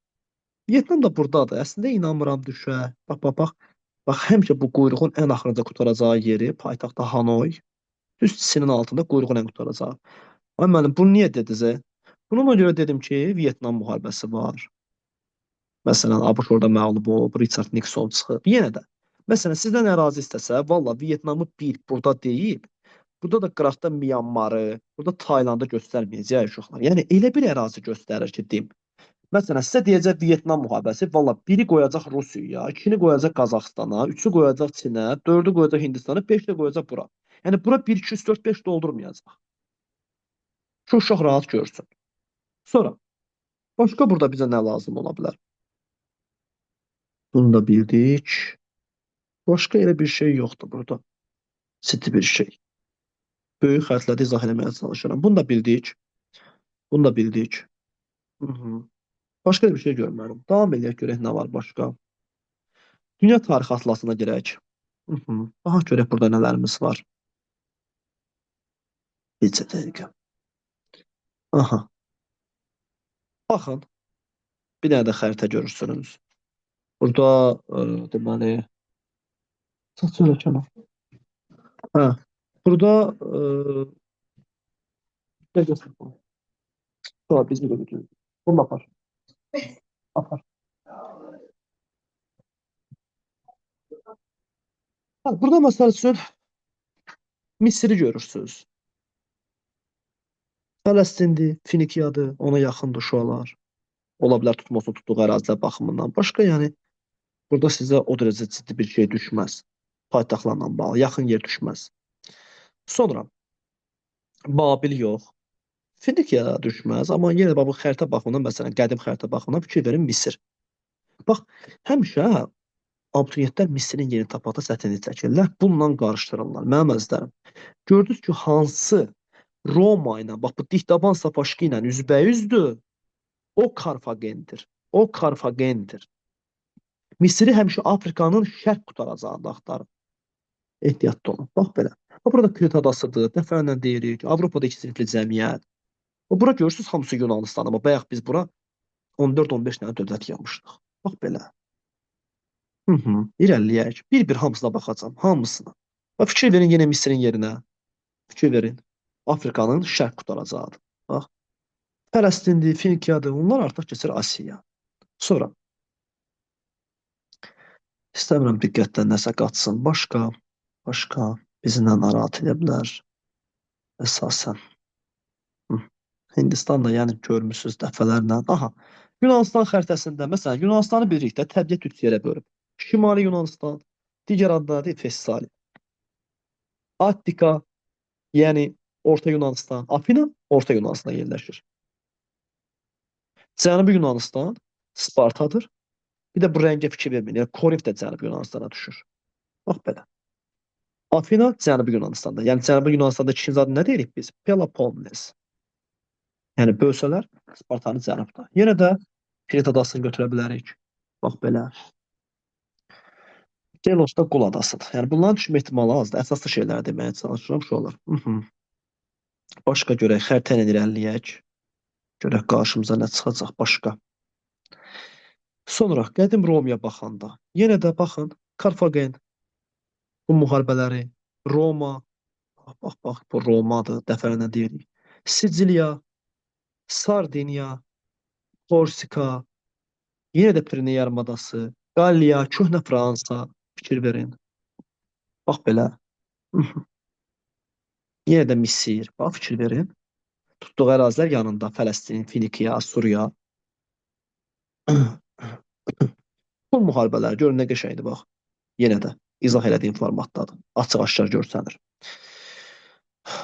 Speaker 1: Vyetnam da buradadır. Əslində inanmıram düşə. Bax. Bax, həmişə bu quyruğun ən axırıncı qurtaracağı yeri paytaxtda Hanoy. Düz Çinin altında quyruğun ən qurtaracağı. Ay müəllim, bunu niyə dediniz? Buna görə dedim ki, Vyetnam müharibəsi var. Məsələn, ABŞ orada məğlub olub, Richard Nixon çıxıb. Yenə də. Məsələn, sizdən ərazi istəsə, valla Vyetnamı bir burada deyib, burada da qıraqda Myanmarı, burada Taylandı göstərməyəcək uşaqlar. Yəni elə bir ərazi göstərir ki, deyim. Məsələn, sizə deyəcək Vyetnam müharibəsi, valla biri qoyacaq Rusiyaya, ikini qoyacaq Qazaxstana, üçü qoyacaq Çinə, dördü qoyacaq Hindistana, beş də qoyacaq bura. Yəni bura 1, 2, 3, 4, 5 doldurmayacaq. Şu uşaq rahat görsün. Sonra, başqa burada bizə nə lazım ola bilər? Bunu da bildik. Başqa elə bir şey yoxdur burada. Ciddi bir şey. Böyük xərtlərdə izah eləməyə çalışıram. Bunu da bildik. Bunu da bildik. Başqa bir şey görmürəm. Davam edək, görək nə var başqa. Dünya tarixi atlasına girək. Baxaq görək burada nələrimiz var. Bircə dəqiqə. Aha. Baxın. Bir dənə də xəritə görürsünüz. Burada deməli söyləkəm. Hə. Burada sonra biz bir götürürük. Bunu apar. Apar. Burada məsəl üçün Misiri görürsünüz. Fələstindir, Finikiyadır, ona yaxındır şualar. Ola bilər tutmasını tutduğu ərazilər baxımından. Başqa yəni burada sizə o dərəcə ciddi bir şey düşməz. Paytaxtlarla bağlı, yaxın yer düşməz. Sonra Babil yox. Finikiya düşməz, amma yenə bu xəritə baxımından, məsələn, qədim xəritə baxımından fikir verin Misir. Bax, həmişə abituriyentlər Misirin yeni tapmaqda çətinlik çəkirlər. Bununla qarışdırırlar. Mənim əzizlərim. Gördünüz ki, hansı Roma ilə, bax bu Dikdaban Sapaşki ilə üzbəyüzdür. O Karfagendir. O Karfagendir. Misiri həmişə Afrikanın şərq qutaracağında axtarır. Ehtiyatlı olun. Bax belə. Burada Krit adasıdır. Dəfələrlə deyirik. Avropada iki sinifli cəmiyyət. Bura görürsünüz hamısı Yunanistanı. Amma bayaq biz bura 14-15 dənə dövlət yığmışdıq. Bax belə. İrəliləyək. Bir-bir hamısına baxacağam. Hamısına. Və fikir verin yenə Misirin yerinə. Fikir verin. Afrikanın şərq qutaracağıdır. Bax. Fələstindir, Finikiyadır. Onlar artıq keçir Asiyaya. Sonra istəmirəm diqqətdən nəsə qaçsın. Başqa bizi nə narahat edə bilər əsasən. Hindistan da yəni görmüsüz dəfələrlə. Aha. Yunanistan xəritəsində məsələn Yunanistanı bilirik də təbiət üç yerə bölüb. Şimali Yunanistan, digər adları Fessali. Attika, yəni Orta Yunanistan, Afina Orta Yunanistanda yerləşir. Cənubi Yunanistan Spartadır. Bir də bu rəngə fikir verməyin. Yəni Korint də Cənubi Yunanistana düşür. Bax belə. Afina Cənubi Yunanistanda. Yəni Cənubi Yunanistanda ikinci adı nə deyirik biz? Peloponnes. Yəni bölsələr Spartanı cənubda. Yenə də Krit adasını götürə bilərik. Bax belə. Delos da Qul adasıdır. Yəni bunların düşmə ehtimalı azdır. Əsaslı şeyləri deməyə çalışıram şu olur. Başqa görək, xəritə ilə irəliləyək. Görək qarşımıza nə çıxacaq başqa. Sonra qədim Romaya baxanda, yenə də baxın, Karfagen, bu müharibələri, Roma, bax, bu Romadır, dəfələrlə deyirik. Siciliya, Sardiniya, Korsika, yenə də Pireneya yarımadası, Qalliya, Köhnə Fransa, fikir verin. Bax belə. Yenə də Misir, bax fikir verin. Tutduğu ərazilər yanında Fələstin, Finikiya, Suriya. Bu müharibələr görün nə qəşəngdir bax. Yenə də izah elədiyim formatdadır. Açıq-aşkar görsənir.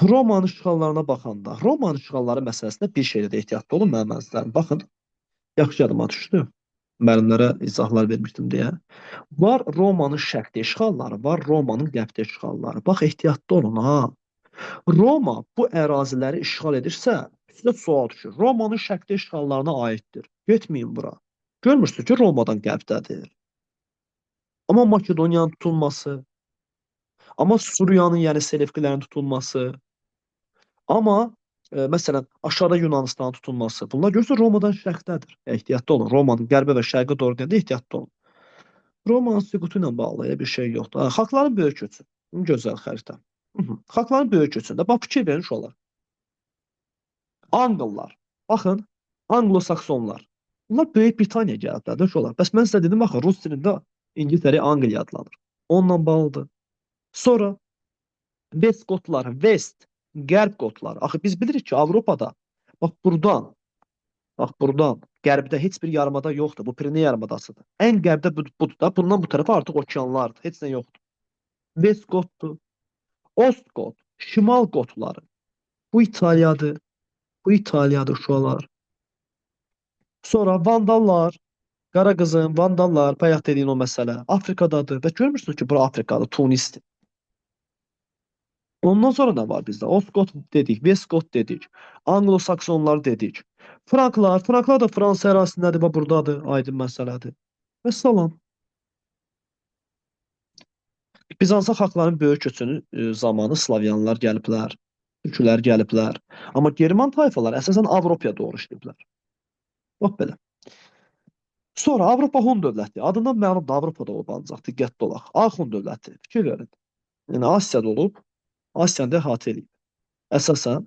Speaker 1: Romanın işğallarına baxanda, Romanın işğalları məsələsində bir şeydə də ehtiyatlı olun mənim əzizlərim. Baxın, yaxşı yadıma düşdü. Müəllimlərə izahlar vermişdim deyə. Var Romanın şərqdə işğalları, var Romanın qərbdə işğalları. Bax, ehtiyatlı olun ha. Roma bu əraziləri işğal edirsə, sizə sual düşür. Romanın şərqdə işğallarına aiddir. Getməyin bura. Görmürsünüz ki, Romadan qərbdədir. Amma Makedoniyanın tutulması, amma Suriyanın, yəni Selevkilərin tutulması, amma məsələn, aşağıda Yunanistanın tutulması. Bunlar görürsünüz Romadan şərqdədir. Ehtiyatlı olun. Romanın qərbə və şərqə doğru deyəndə ehtiyatlı olun. Romanın süqutu ilə bağlı elə bir şey yoxdur. Xalqların böyük köçü. Gözəl xəritə. Xalqların böyük köçündə. Bax, fikir verin şolar. Anqıllar. Baxın, Anglo-Saksonlar. Bunlar Böyük Britaniya gəliblər şolar. Bəs mən sizə dedim, baxın, Rus dilində İngiltərə Angliya adlanır. Onunla bağlıdır. Sonra West Qotlar, West, Qərb Qotlar. Axı biz bilirik ki, Avropada bax buradan qərbdə heç bir yarımada yoxdur. Bu Pireneya yarımadasıdır. Ən qərbdə budur da. Bundan bu tərəfə artıq okeanlardır. Heç nə yoxdur. West Qotdur. Ost Qot, Şimal Qotları. Bu İtaliyadır. Bu İtaliyadır şualar. Sonra Vandallar, Qara qızın, Vandallar, bayaq dediyin o məsələ. Afrikadadır. Və görmürsünüz ki, bura Afrikadır, Tunisdir. Ondan sonra nə var bizdə? Ostqot dedik, Westqot dedik, Anglo-Saksonlar dedik. Franklar da Fransa ərazisindədir və buradadır, aydın məsələdir. Və salam. Bizansa xalqların böyük köçünü zamanı Slavyanlar gəliblər, Türklər gəliblər. Amma German tayfalar əsasən Avropaya doğru işləyiblər. Bax belə. Sonra Avropa Hun dövləti. Adından məlumdur, Avropada olub ancaq, diqqətli olaq. Axun dövləti, fikir verin. Yəni Asiyada olub, Asiyanı əhatə edib. Əsasən,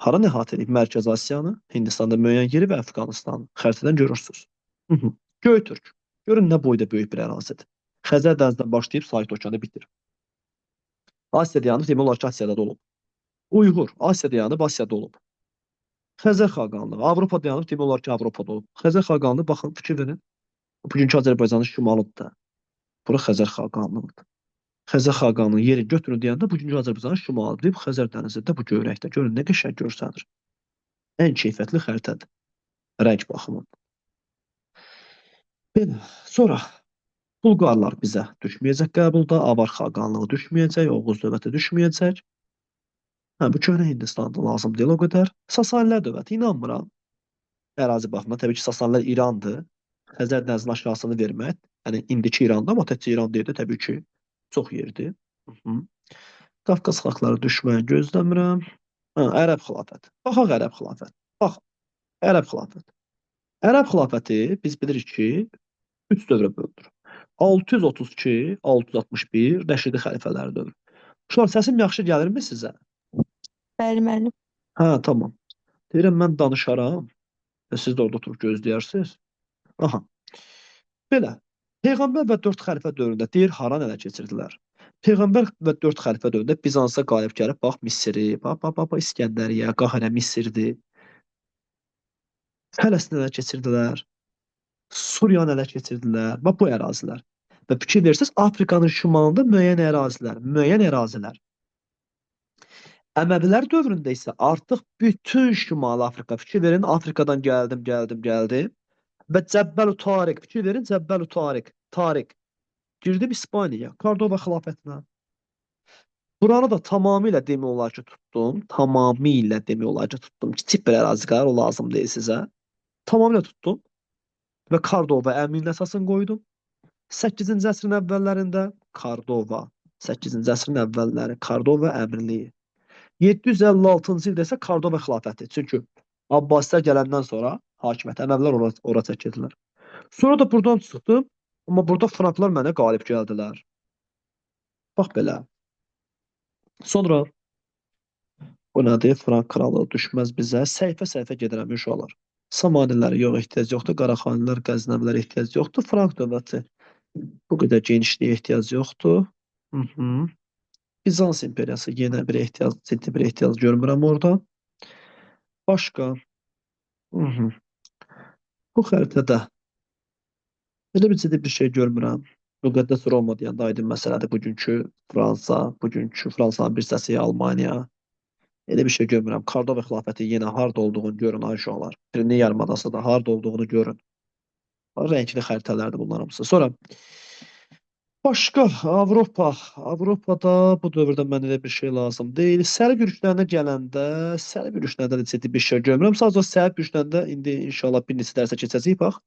Speaker 1: hara əhatə edib? Mərkəz Asiyanı, Hindistanda müəyyən yeri və Əfqanistanı. Xəritədən görürsünüz. Göytürk. Görün nə boyda böyük bir ərazidir. Xəzər dənizindən başlayıb Sakit okeanı bitir. Asiyada yanıb, demək olar ki, Asiyada da olub. Uyğur, Asiyada yanıb, Asiyada olub. Xəzər xaqanlığı, Avropada yanıb, demək olar ki, Avropada olub. Xəzər xaqanlığı, baxın, fikir verin. Bugünkü Azərbaycanın şimalıdır da. Bura Xəzər xaqanlığıdır. Xəzər xaqanlığının yeri götürün deyəndə bugünkü Azərbaycanın şimalıdır. Bu Xəzər dənizində, bu göyrəkdə. Görün, nə qəşəng görsənir. Ən keyfiyyətli xəritədir. Rəng baxımından. Belə, sonra Bulqarlar bizə düşməyəcək qəbulda, Avar xaqanlığı düşməyəcək, Oğuz dövləti düşməyəcək. Bu köhnə Hindistanda lazım deyil o qədər. Sasanilər dövləti, inanmıram. Ərazi baxımından, təbii ki, Sasanilər İrandır. Xəzər dənizinin aşağısını vermək. Yəni, indiki İranda, amma təkcə İran deyil də, təbii ki, çox yerdir. Qafqaz xalqları düşməyi gözləmirəm. Ərəb xilafəti. Baxaq Ərəb xilafəti. Bax, Ərəb xilafəti. Ərəb xilafəti biz bilirik ki, 3 dövrə bölünür. 632, 661 Rəşidi xəlifələri dövrü. Uşaqlar, səsim yaxşı gəlirmi sizə?
Speaker 4: Bəli, müəllim.
Speaker 1: Hə, tamam. Deyirəm, mən danışaram. Siz də orada oturub gözləyirsiniz. Aha. Belə. Peyğəmbər və 4 xəlifə dövründə deyir, haran ələ keçirdilər. Peyğəmbər və 4 xəlifə dövründə Bizansa qalib gəlib, bax Misri, bax İskəndəriyə, Qahirə Misirdir. Fələstinə ələ keçirdilər. Suriyanı ələ keçirdilər. Bax bu ərazilər. Və fikir verirsiniz, Afrikanın şimalında müəyyən ərazilər. Əməvilər dövründə isə artıq bütün Şimali Afrika, fikir verin, Afrikadan gəldim. Və Cəbbəl-ü Tariq, fikir verin, Cəbbəl-ü Tariq. Girdim İspaniyaya, Kordoba xilafətinə. Buranı da tamamilə demək olar ki, tutdum. Kiçik bir ərazi qarar, o lazım deyil sizə. Tamamilə tutdum və Kordoba əmrin əsasını qoydum. 8-ci əsrin əvvəllərində Kordova, 8-ci əsrin əvvəlləri Kordova əmirliyi. 756-cı ildə isə Kordova xilafəti. Çünki Abbasilər gələndən sonra hakimiyyət Əməvilər ora çəkildilər. Sonra da buradan çıxdım, amma burada Franklar mənə qalib gəldilər. Bax belə. Sonra bu nədir? Frank kralı düşməz bizə. Səhifə gedirəm uşaqlar. Samanilər yox, ehtiyac yoxdur. Qaraxanilər, Qəznəvilər ehtiyac yoxdur. Frank dövləti bu qədər genişliyə ehtiyac yoxdur. Bizans imperiyası yenə ciddi bir ehtiyac görmürəm orada. Başqa. Bu xəritədə elə bir ciddi bir şey görmürəm. Müqəddəs Roma deyəndə aydın məsələdir. Bugünkü Fransanın bir hissəsi Almaniya. Elə bir şey görmürəm. Kordova xilafəti yenə harda olduğunu görün ay uşaqlar. Pireneya yarımadası da harda olduğunu görün. Rəngli xəritələrdir bunlar hamısı. Sonra başqa Avropada bu dövrdə mənə elə bir şey lazım deyil. Sərb yürüşlərinə gələndə, sərb yürüşlərində də ciddi bir şey görmürəm. Sadəcə sərb yürüşlərində indi inşallah bir neçə dərsə keçəcəyik bax.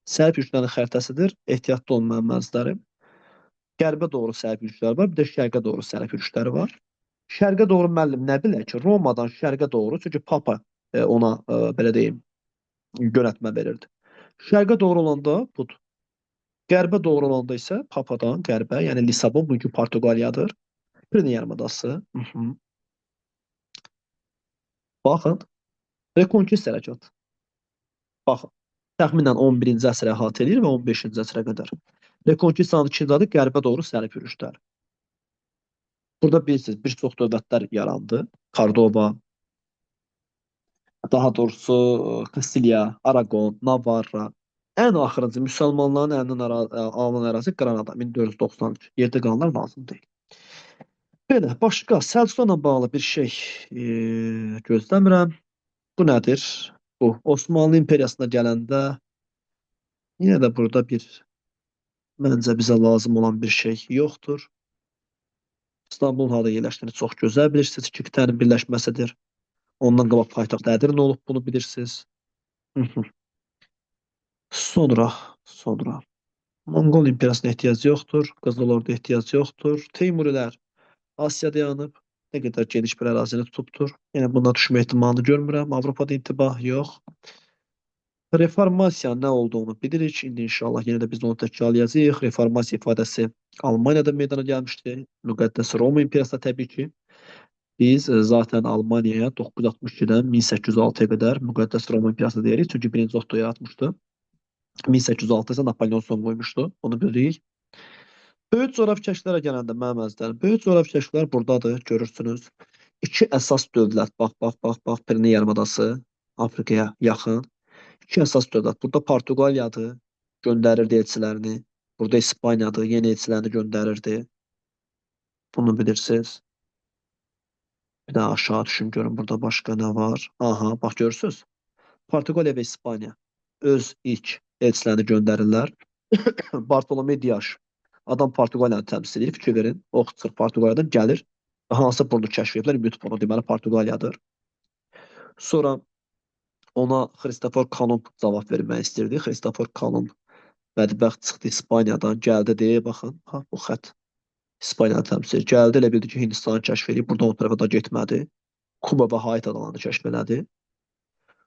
Speaker 1: Sərb yürüşlərinin xəritəsidir. Ehtiyatlı olun mənim məzlərim. Qərbə doğru sərb yürüşləri var, bir də şərqə doğru sərb yürüşləri var. Şərqə doğru müəllim nə bilər ki, Romadan şərqə doğru, çünki Papa ona belə deyim, yönətmə verirdi. Şərqə doğru olanda budur. Qərbə doğru olanda isə Papadan qərbə, yəni Lisabon bugünkü Portuqaliyadır. Pireneya yarımadası. Baxın, Rekonquist hərəkatı. Baxın, təxminən 11-ci əsrə əhatə edir və 15-ci əsrə qədər. Rekonquistanın ikinci adı qərbə doğru sərb yürüşlər. Burada bilirsiniz, bir çox dövlətlər yarandı. Kordoba, daha doğrusu Kastiliya, Aragon, Navarra. Ən axırıncı müsəlmanların əlindən alınan ərazi Qranada 1493. Yerdə qalanlar lazım deyil. Belə, başqa Səlcuqlarla bağlı bir şey gözləmirəm. Bu nədir? Bu, Osmanlı İmperiyasına gələndə yenə də burada məncə bizə lazım olan bir şey yoxdur. İstanbul harada yerləşdiyini çox gözəl bilirsiniz. İki qitənin birləşməsidir. Ondan qabaq paytaxt Ədirnə olub, bunu bilirsiniz. Sonra Monqol İmperiyasına ehtiyac yoxdur. Qızıl Orda ehtiyac yoxdur. Teymurilər Asiyada yanıb. Nə qədər geniş bir ərazini tutubdur. Yəni buna düşmə ehtimalını görmürəm. Avropada intibah yox. Reformasiya nə olduğunu bilirik. İndi inşallah yenə də biz onu təkrarlayacağıq. Reformasiya ifadəsi Almaniyada meydana gəlmişdi. Müqəddəs Roma İmperiyasına təbii ki. Biz zaten Almaniyaya 962-dən 1806-ya qədər Müqəddəs Roma İmperiyası deyirik. Çünki birinci Otto yaratmışdı. 1806 isə Napolyon son qoymuşdu. Onu bilirik. Böyük coğrafikaşlara gələndə mənim əzizlərim, böyük coğrafikaşlar buradadır, görürsünüz. İki əsas dövlət, bax, Pireneya yarımadası, Afrikaya yaxın. İki əsas dövlət. Burada Portuqaliyadır, göndərirdi elçilərini. Burada İspaniyadır, yeni elçilərini göndərirdi. Bunu bilirsiniz. Bir daha aşağı düşün, görün burada başqa nə var. Aha, bax görürsünüz. Portuqaliya və İspaniya öz ilk elçilərini göndərirlər. Bartolomé Dias, adam Portuqaliyanı təmsil edir, fikir verin. O çıxır Portuqaliyadan gəlir. Hansı burnu kəşf ediblər, ümid burnu deməli Portuqaliyadır. Sonra ona Xristofor Kolumb cavab vermək istirdi. Xristofor Kolumb bədbəxt çıxdı İspaniyadan, gəldi deyə baxın. Bu xət İspaniyanı təmsil edir. Gəldi, elə bildi ki, Hindistanı kəşf edib, buradan o tərəfə da getmədi. Kuba və Haiti adalarını kəşf elədi.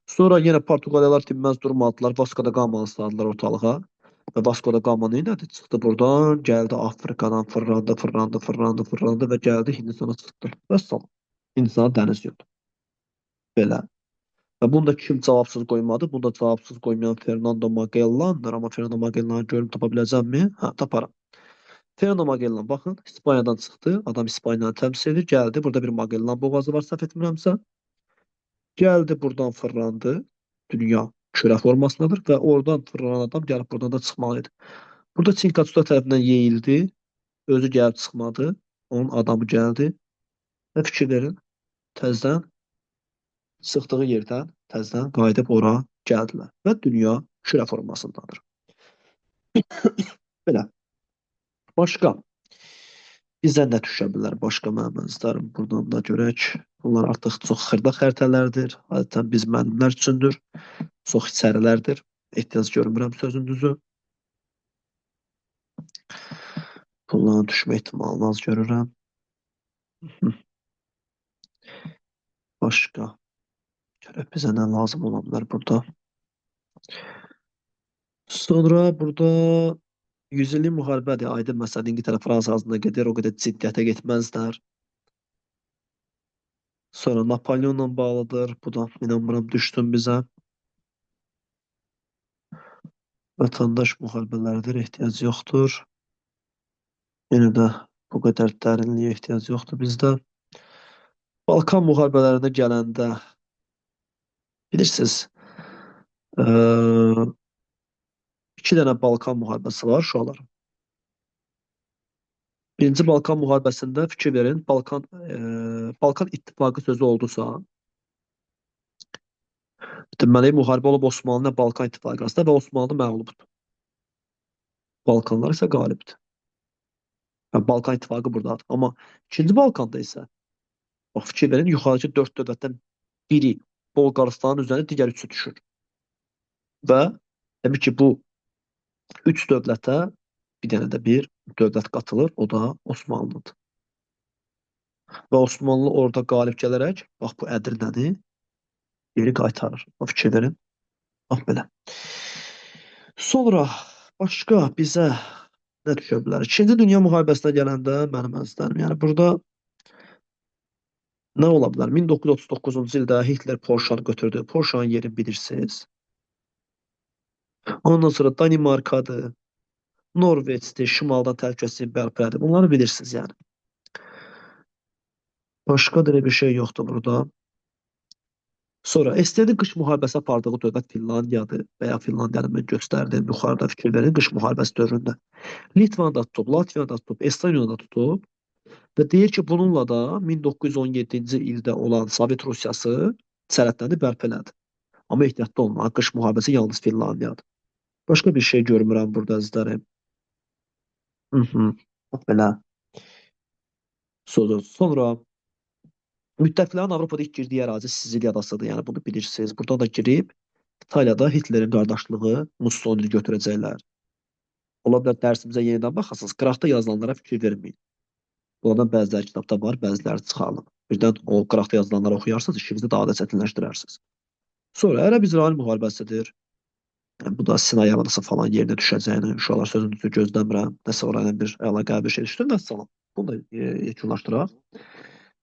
Speaker 1: Sonra yenə Portuqaliyalar dinməz durmadılar, Vasco da Gamanı saldılar ortalığa. Və Vasco da Gama neylədi? Çıxdı buradan, gəldi Afrikadan fırlandı və gəldi Hindistana çıxdı. Vəssalam. Hindistana dəniz yoldu. Belə. Və bunu da kim cavabsız qoymadı? Bunu da cavabsız qoymayan Fernando Magellan'dır. Amma Fernando Magellan'ı görüb tapa biləcəmmi? Hə, taparam. Fernando Magellan, baxın, İspaniyadan çıxdı. Adam İspaniyanı təmsil edir. Gəldi. Burada bir Magellan boğazı var, səhv etmirəmsə. Gəldi, buradan fırlandı. Dünya kürə formasındadır və oradan fırlanan adam gəlib buradan da çıxmalıydı. Burada Çinkatsuda tərəfindən yeyildi. Özü gəlib çıxmadı. Onun adamı gəldi. Və fikir verin, təzədən çıxdığı yerdən təzədən qayıdıb ora gəldilər. Və dünya kürə formasındadır. Belə. Başqa. Bizə nə düşə bilər? Başqa məlumatlarım buradan da görək. Bunlar artıq çox xırda xəritələrdir. Adətən biz müəllimlər üçündür. Çox içərilərdir. Ehtiyac görmürəm sözün düzü. Bunların düşmə ehtimalını az görürəm. Başqa. Görək bizə nə lazım ola bilər burada. Sonra burada 100 illik müharibədir. Aydın məsələn İngiltərə Fransa arasında gedir, o qədər ciddiyyətə getməzlər. Sonra Napoleonla bağlıdır. Bu da inanmıram düşdün bizə. Vətəndaş müharibələridir, ehtiyac yoxdur. Yenə də bu qədər dərinliyə ehtiyac yoxdur bizdə. Balkan müharibələrində gələndə bilirsiniz, iki dənə Balkan müharibəsi var şu an. Birinci Balkan müharibəsində fikir verin, Balkan İttifaqı sözü oldusa, deməli müharibə olub Osmanlı ilə Balkan İttifaqı arasında və Osmanlı məğlubdur. Balkanlar isə qalibdir. Yəni, Balkan İttifaqı buradadır. Amma ikinci Balkanda isə bax, fikir verin, yuxarıdakı 4 dövlətdən biri Bolqarıstanın üzərində digər üçü düşür. Və təbii ki, bu 3 dövlətə bir dənə də bir dövlət qatılır, o da Osmanlıdır. Və Osmanlı orada qalib gələrək, bax bu Ədirnəni geri qaytarır. O fikir verin. Bax belə. Sonra başqa bizə nə düşə bilər? İkinci Dünya müharibəsinə gələndə mənim əzizlərim, yəni burada nə ola bilər? 1939-cu ildə Hitler Polşanı götürdü. Polşanın yerini bilirsiniz. Ondan sonra Danimarkadır, Norveçdir, şimaldan təhlükəsizlik bərpa edir. Bunları bilirsiniz yəni. Başqa da bir şey yoxdur burada. Sonra SSR-nin qış müharibəsi apardığı dövlət Finlandiyadır və ya Finlandiyanı mən göstərdim. Yuxarıda fikir verin qış müharibəsi dövründə. Litvanı da tutub, Latviyanı da tutub, Estoniyanı da tutub və deyir ki, bununla da 1917-ci ildə olan Sovet Rusiyası sərhədlərini bərpa elədi. Amma ehtiyatlı olmalı, qış müharibəsi yalnız Finlandiyadır. Başqa bir şey görmürəm burada əzizlərim. Belə. Sonra müttəfiqlərin Avropada ilk girdiyi ərazi Siciliya adasıdır. Yəni bunu bilirsiniz. Burada da girib İtaliyada Hitlerin qardaşlığı Mussolini götürəcəklər. Ola bilər dərsimizə yenidən baxasınız. Qıraqda yazılanlara fikir verməyin. Bunlardan bəziləri kitabda var, bəziləri çıxarılıb. Birdən o qıraqda yazılanları oxuyarsınız, işinizi daha da çətinləşdirərsiniz. Sonra Ərəb-İsrail müharibəsidir. Yəni, bu da Sinay adası falan yerinə düşəcəyini, uşaqlar sözünüzü gözləmirəm. Nəsə oraya bir əlaqəli bir şey düşdü. Vəssalam. Bunu da yekunlaşdıraq.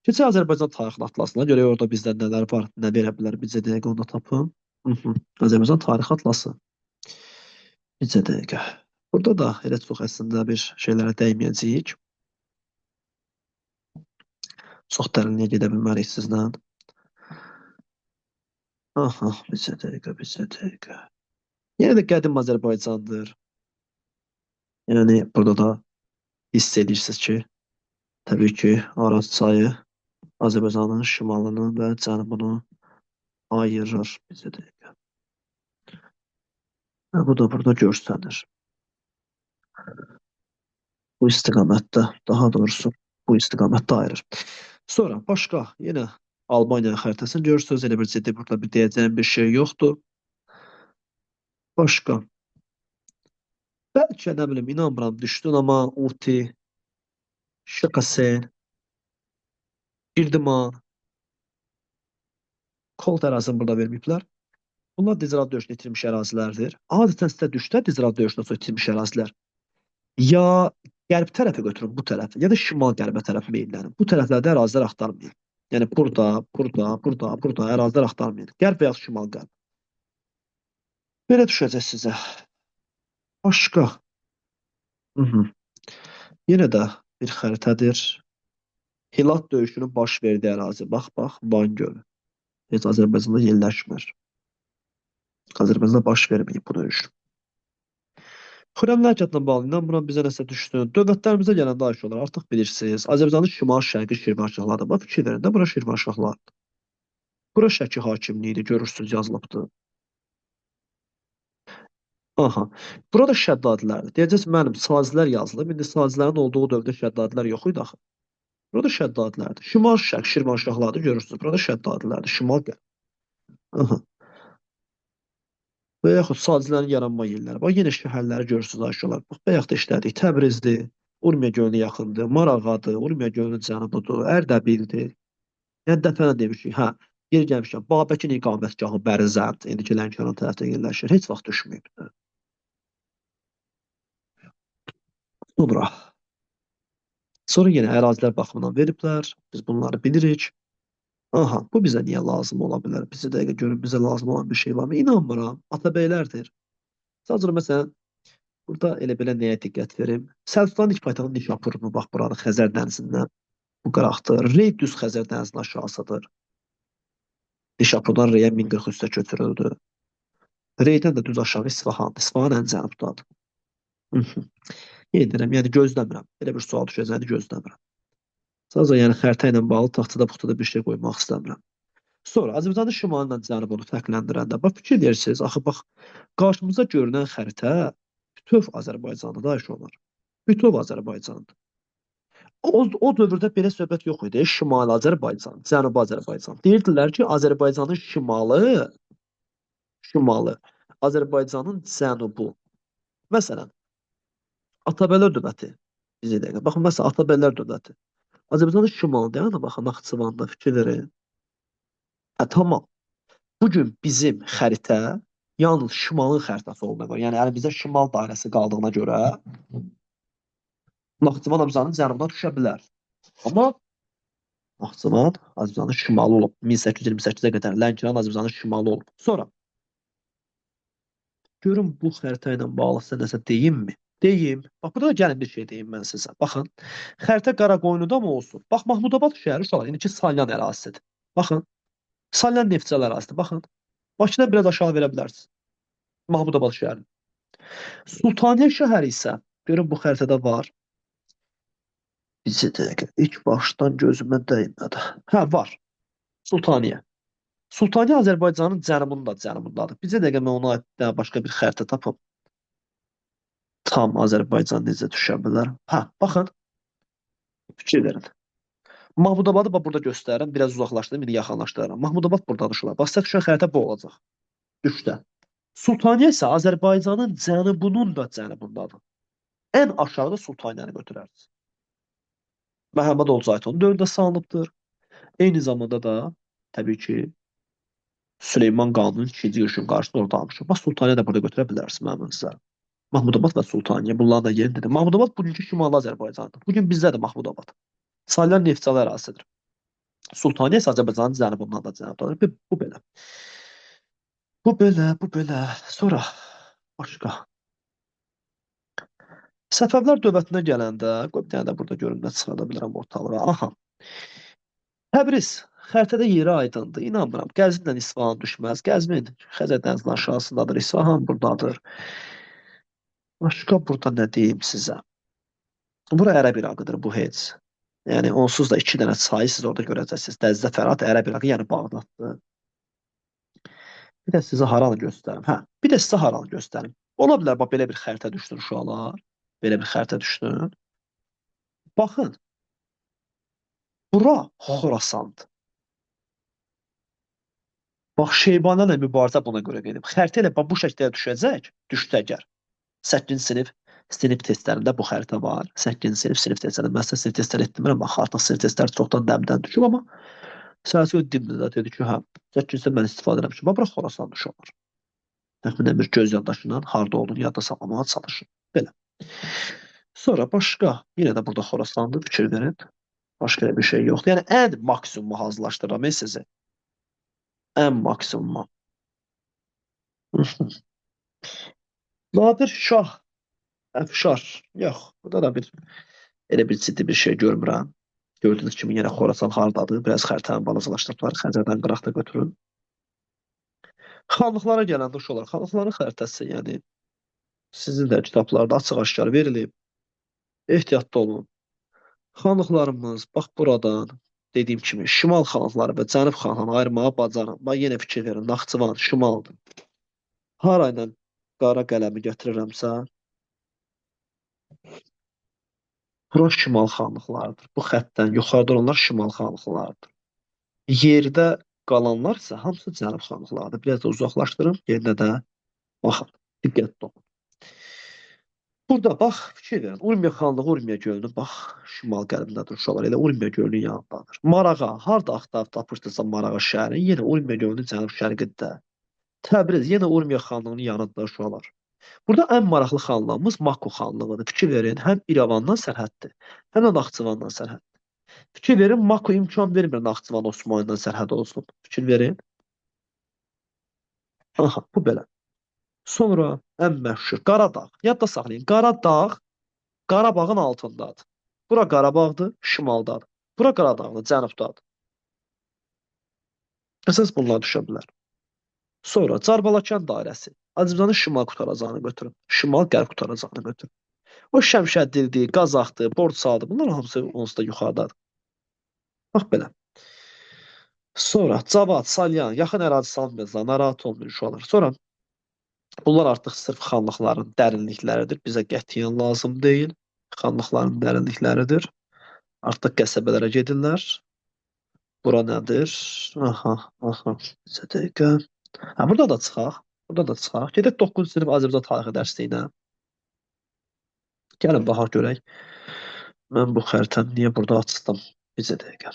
Speaker 1: Keçək Azərbaycan tarixi atlasına. Görək orada bizdə nələr var, nə verə bilər. Bizə dəqiqə onu da tapın. Azərbaycan tarixi atlası. Bizə dəqiqə. Burada da elə çox əslində bir şeylərə dəyməyəcəyik. Çox dərinliyə gedə bilmərik sizlə. Bizə dəqiqə. Yenə də qədim Azərbaycandır. Yəni burada da hiss edirsiniz ki, təbii ki, Araz çayı Azərbaycanın şimalını və cənubunu ayırır. Bizə dəqiqə. Bu da burada görsənir. Bu istiqamətdə, daha doğrusu bu istiqamətdə ayırır. Sonra başqa yenə Albaniya xəritəsini görürsünüz. Elə bir ciddi burada bir deyəcəyim bir şey yoxdur. Başqa. Bəlkə nə bilim inanmıram düşdün, amma Uti, Şakasen, Girdiman, Kol tərəzini burada verməyiblər. Bunlar dizrad döyüşündə itirmiş ərazilərdir. Adətən sizə düşdə dizrad döyüşündən sonra itirmiş ərazilər ya qərb tərəfə götürün bu tərəfə, ya da şimal-qərbə tərəf meyillənin. Bu tərəflərdə ərazilər axtarmayın. Yəni burada ərazilər axtarmayın. Qərb və ya şimal-qərb. Belə düşəcək sizə. Başqa. Yenə də bir xəritədir. Hilat döyüşünün baş verdiyi ərazi. Bax, Van gölü. Heç Azərbaycanda yerləşmir. Azərbaycanda baş verməyib bu döyüş. Xürrəmlər hərəkatına bağlı inanmıram bizə nəsə düşdün. Dövlətlərimizə gələn daş olar. Artıq bilirsiniz. Azərbaycanın şimal-şərqi Şirvanşahlardır. Bax, fikir verin də, bura Şirvanşahlardır. Bura Şəki hakimliyi idi, görürsünüz, yazılıbdır. Aha. Burada Şəddadilərdir. Deyəcəksiniz, mənim Sazilər yazılıb. İndi Sazilərin olduğu dövrdə Şəddadilər yox idi axı. Burada Şəddadilərdir. Şimal-şərq Şirvanşahlardır, görürsünüz. Burada Şəddadilərdir. Şimal-qərb. Aha. Və yaxud Sazilərin yaranma yerləri. Bax, yenə şəhərləri görürsünüz, aşağılar. Bax, bayaq da işlədik. Təbrizdir, Urmiya gölünə yaxındır, Marağadır, Urmiya gölünün cənubudur, Ərdəbildir. Yəni, dəfənə demişik, hə, yeri gəlmişəm, Babəkin iqamətgahı Bərzənd, indiki Lənkəran tərəfdə yerləşir. Heç vaxt düşməyib. Sonra yenə ərazilər baxımından veriblər. Biz bunları bilirik. Aha, bu bizə niyə lazım ola bilər? Bizə dəqiqə görün, bizə lazım olan bir şey var mı? İnanmıram. Atabəylərdir. Sadəcə məsələn, burada elə belə nəyə diqqət verim? Səlcuqların ilk paytaxtı Nişapurmu? Bax, buranı Xəzər dənizindən bu qıraqdır. Rey düz Xəzər dənizinin aşağısıdır. Nişapurdan Reyə 1043-də köçürüldü. Reydən də düz aşağı İsfahan. İsfahan ən cənubdadır. Yedirəm, yəni gözləmirəm. Belə bir sual düşəcəyini gözləmirəm. Sadəcə yəni xəritə ilə bağlı taxtada puxtada bir şey qoymaq istəmirəm. Sonra Azərbaycanın şimalından cənubunu fərqləndirəndə bax fikir verirsiniz, axı bax qarşımıza görünən xəritə bütöv Azərbaycandır da iş olur. Bütöv Azərbaycandır. O dövrdə belə söhbət yox idi. Şimali Azərbaycan, Cənubi Azərbaycan. Deyirdilər ki, Azərbaycanın şimalı, Azərbaycanın cənubu. Məsələn, Atabəylər dövləti. Bizə dəqiqə. Baxın, məsələn, Atabəylər dövləti. Azərbaycanın şimalında, yəni baxın, Naxçıvanda fikir verin. Tamam. Bugün bizim xəritə yalnız şimalın xəritəsi olduğuna görə, yəni əlimizdə şimal dairəsi qaldığına görə Naxçıvan Azərbaycanın cənubuna düşə bilər. Amma Naxçıvan Azərbaycanın şimalı olub. 1828-ə qədər Lənkəran Azərbaycanın şimalı olub. Sonra görün bu xəritə ilə bağlı sizə nəsə deyimmi? Deyim. Bax, burada da gəlin bir şey deyim mən sizə. Baxın, xəritə Qaraqoynuda mı olsun? Bax, Mahmudabad şəhəri uşaqlar, indiki Salyan ərazisidir. Baxın, Salyan neftçilər ərazisidir. Baxın, Bakıdan biraz aşağı verə bilərsiniz. Mahmudabad şəhəri. Sultaniyə şəhəri isə, görün bu xəritədə var. Bizi dəqiqə, ilk başdan gözümə dəymədi. Hə, var. Sultaniyə. Sultaniyə Azərbaycanın cənubundadır. Bizə dəqiqə mən ona aid başqa bir xəritə tapım. Tam Azərbaycan necə düşə bilər? Hə, baxın. Fikir verin. Mahmudabadı burada göstərirəm. Biraz uzaqlaşdırdım, indi yaxınlaşdırıram. Mahmudabad burada düşürəm. Bax, sizə düşən xəritə bu olacaq. Düşdə. Sultaniyə isə Azərbaycanın cənubunun da cənubundadır. Ən aşağıda Sultaniyəni götürərsiniz. Məhəmməd Oğuz Aytonun dövründə salınıbdır. Eyni zamanda da, təbii ki, Süleyman Qanunun 2-ci yürüşün qarşısında orada almışıq. Bax, Sultaniyə də burada götürə bilərsiniz mənim sizə. Mahmudabad və Sultaniyə, bunların da yerindir. Mahmudabad bugünkü Şimali Azərbaycandır. Bugün bizdədir Mahmudabad. Salyan neftçilər ərazisidir. Sultaniyə isə Azərbaycanın cənubundan da cənubdadır. Bu belə. Bu belə. Sonra başqa. Səfəvlər dövlətinə gələndə, qoy bir dənə də burada göründə çıxarda bilərəm ortalığa. Aha. Təbriz xəritədə yeri aydındır. İnanmıram. Qəzvinlə İsfahan düşməz. Qəzvin Xəzər dənizinin aşağısındadır. İsfahan buradadır. Başqa burada nə deyim sizə? Bura Ərəb İraqıdır, bu heç. Yəni, onsuz da 2 dənə sayı siz orada görəcəksiniz. Dəzdə Fərat, Ərəb İraqı, yəni Bağdaddır. Bir də sizə haranı göstərim. Hə, bir də sizə haranı göstərim. Ola bilər, bax, belə bir xəritə düşdün uşaqlar. Belə bir xəritə düşdün. Baxın. Bura Xorasandır. Bax, Şeybanlarla mübarizə buna görə gedib. Xəritə ilə bu şəkildə düşəcək, düşsə əgər. 8-ci sinif testlərində bu xəritə var. 8-ci sinif testlərində. Mən sizə sinif testlər etdirmirəm. Bax, artıq sinif testlər çoxdan dəmdən düşüb, amma səhəsi o dimdə də dedi ki, hə, 8-ci mən istifadə eləmişim. Bax, bura Xorasan düşür. Təxminən bir göz yaddaşından harda olduğunu yadda saxlamağa çalışın. Belə. Sonra başqa, yenə də burada Xorasandır, fikir verin. Başqa bir şey yoxdur. Yəni ən maksimumu hazırlaşdırıram mən sizi. Ən maksimumu. Nadir Şah, Əfşar. Yox, burada da elə bir ciddi bir şey görmürəm. Gördüyünüz kimi yenə Xorasan hardadır? Biraz xəritəni balacalaşdırdılar. Xəzərdən qıraqda götürün. Xanlıqlara gələndə uşaqlar, xanlıqların xəritəsi, yəni sizin də kitablarda açıq-aşkar verilib. Ehtiyatlı olun. Xanlıqlarımız bax buradan dediyim kimi şimal xanlıqları və cənub xanlığını ayırmağa bacarın. Bax yenə fikir verin. Naxçıvan şimaldır. Harayla qara qələmi gətirirəmsə, bura şimal xanlıqlarıdır. Bu xəttdən yuxarıda olanlar şimal xanlıqlarıdır. Yerdə qalanlar isə hamısı cənub xanlıqlarıdır. Biraz da uzaqlaşdırın, yerinə də baxın. Diqqətli olun. Burada bax, fikir verin. Urmiya xanlığı, Urmiya gölünü bax, şimal qəribindədir uşaqlar. Elə Urmiya gölünün yanındadır. Marağa, harda axtarıb tapışdırsa Marağa şəhəri, yenə Urmiya gölünün cənub şərqində. Təbriz, yenə Urmiya xanlığının yanında uşaqlar. Burada ən maraqlı xanlığımız Makku xanlığıdır. Fikir verin, həm İrəvandan sərhəddir, həm də Naxçıvandan sərhəddir. Fikir verin, Makku imkan vermir Naxçıvan Osmanlıdan sərhəd olsun. Fikir verin. Aha, bu belə. Sonra ən məşhur Qaradağ. Yadda saxlayın. Qaradağ Qarabağın altındadır. Bura Qarabağdır, şimaldadır. Bura Qaradağdır, cənubdadır. Əsas bunlar düşə bilər. Sonra Carbalakan dairəsi. Azərbaycanın şimal qutaracağını götürün. Şimal-qərb qutaracağını götürün. O Şəmşəddildir, Qazaxdır, Borçalıdır. Bunlar hamısı onsuz da yuxarıdadır. Bax belə. Sonra Cavad, Salyan, yaxın ərazi salmayacaq, narahat olmayın uşaqlar. Sonra bunlar artıq sırf xanlıqların dərinlikləridir. Bizə qətiyyən lazım deyil. Xanlıqların dərinlikləridir. Artıq qəsəbələrə gedirlər. Bura nədir? Aha, aha. Bir dəqiqə. Ha, burada da çıxaq. Burada da çıxaq. Gedək 9-cu sinif Azərbaycan tarixi dərsliyinə. Gəlin baxaq görək. Mən bu xəritəni niyə burada açdım? Bir dəqiqə.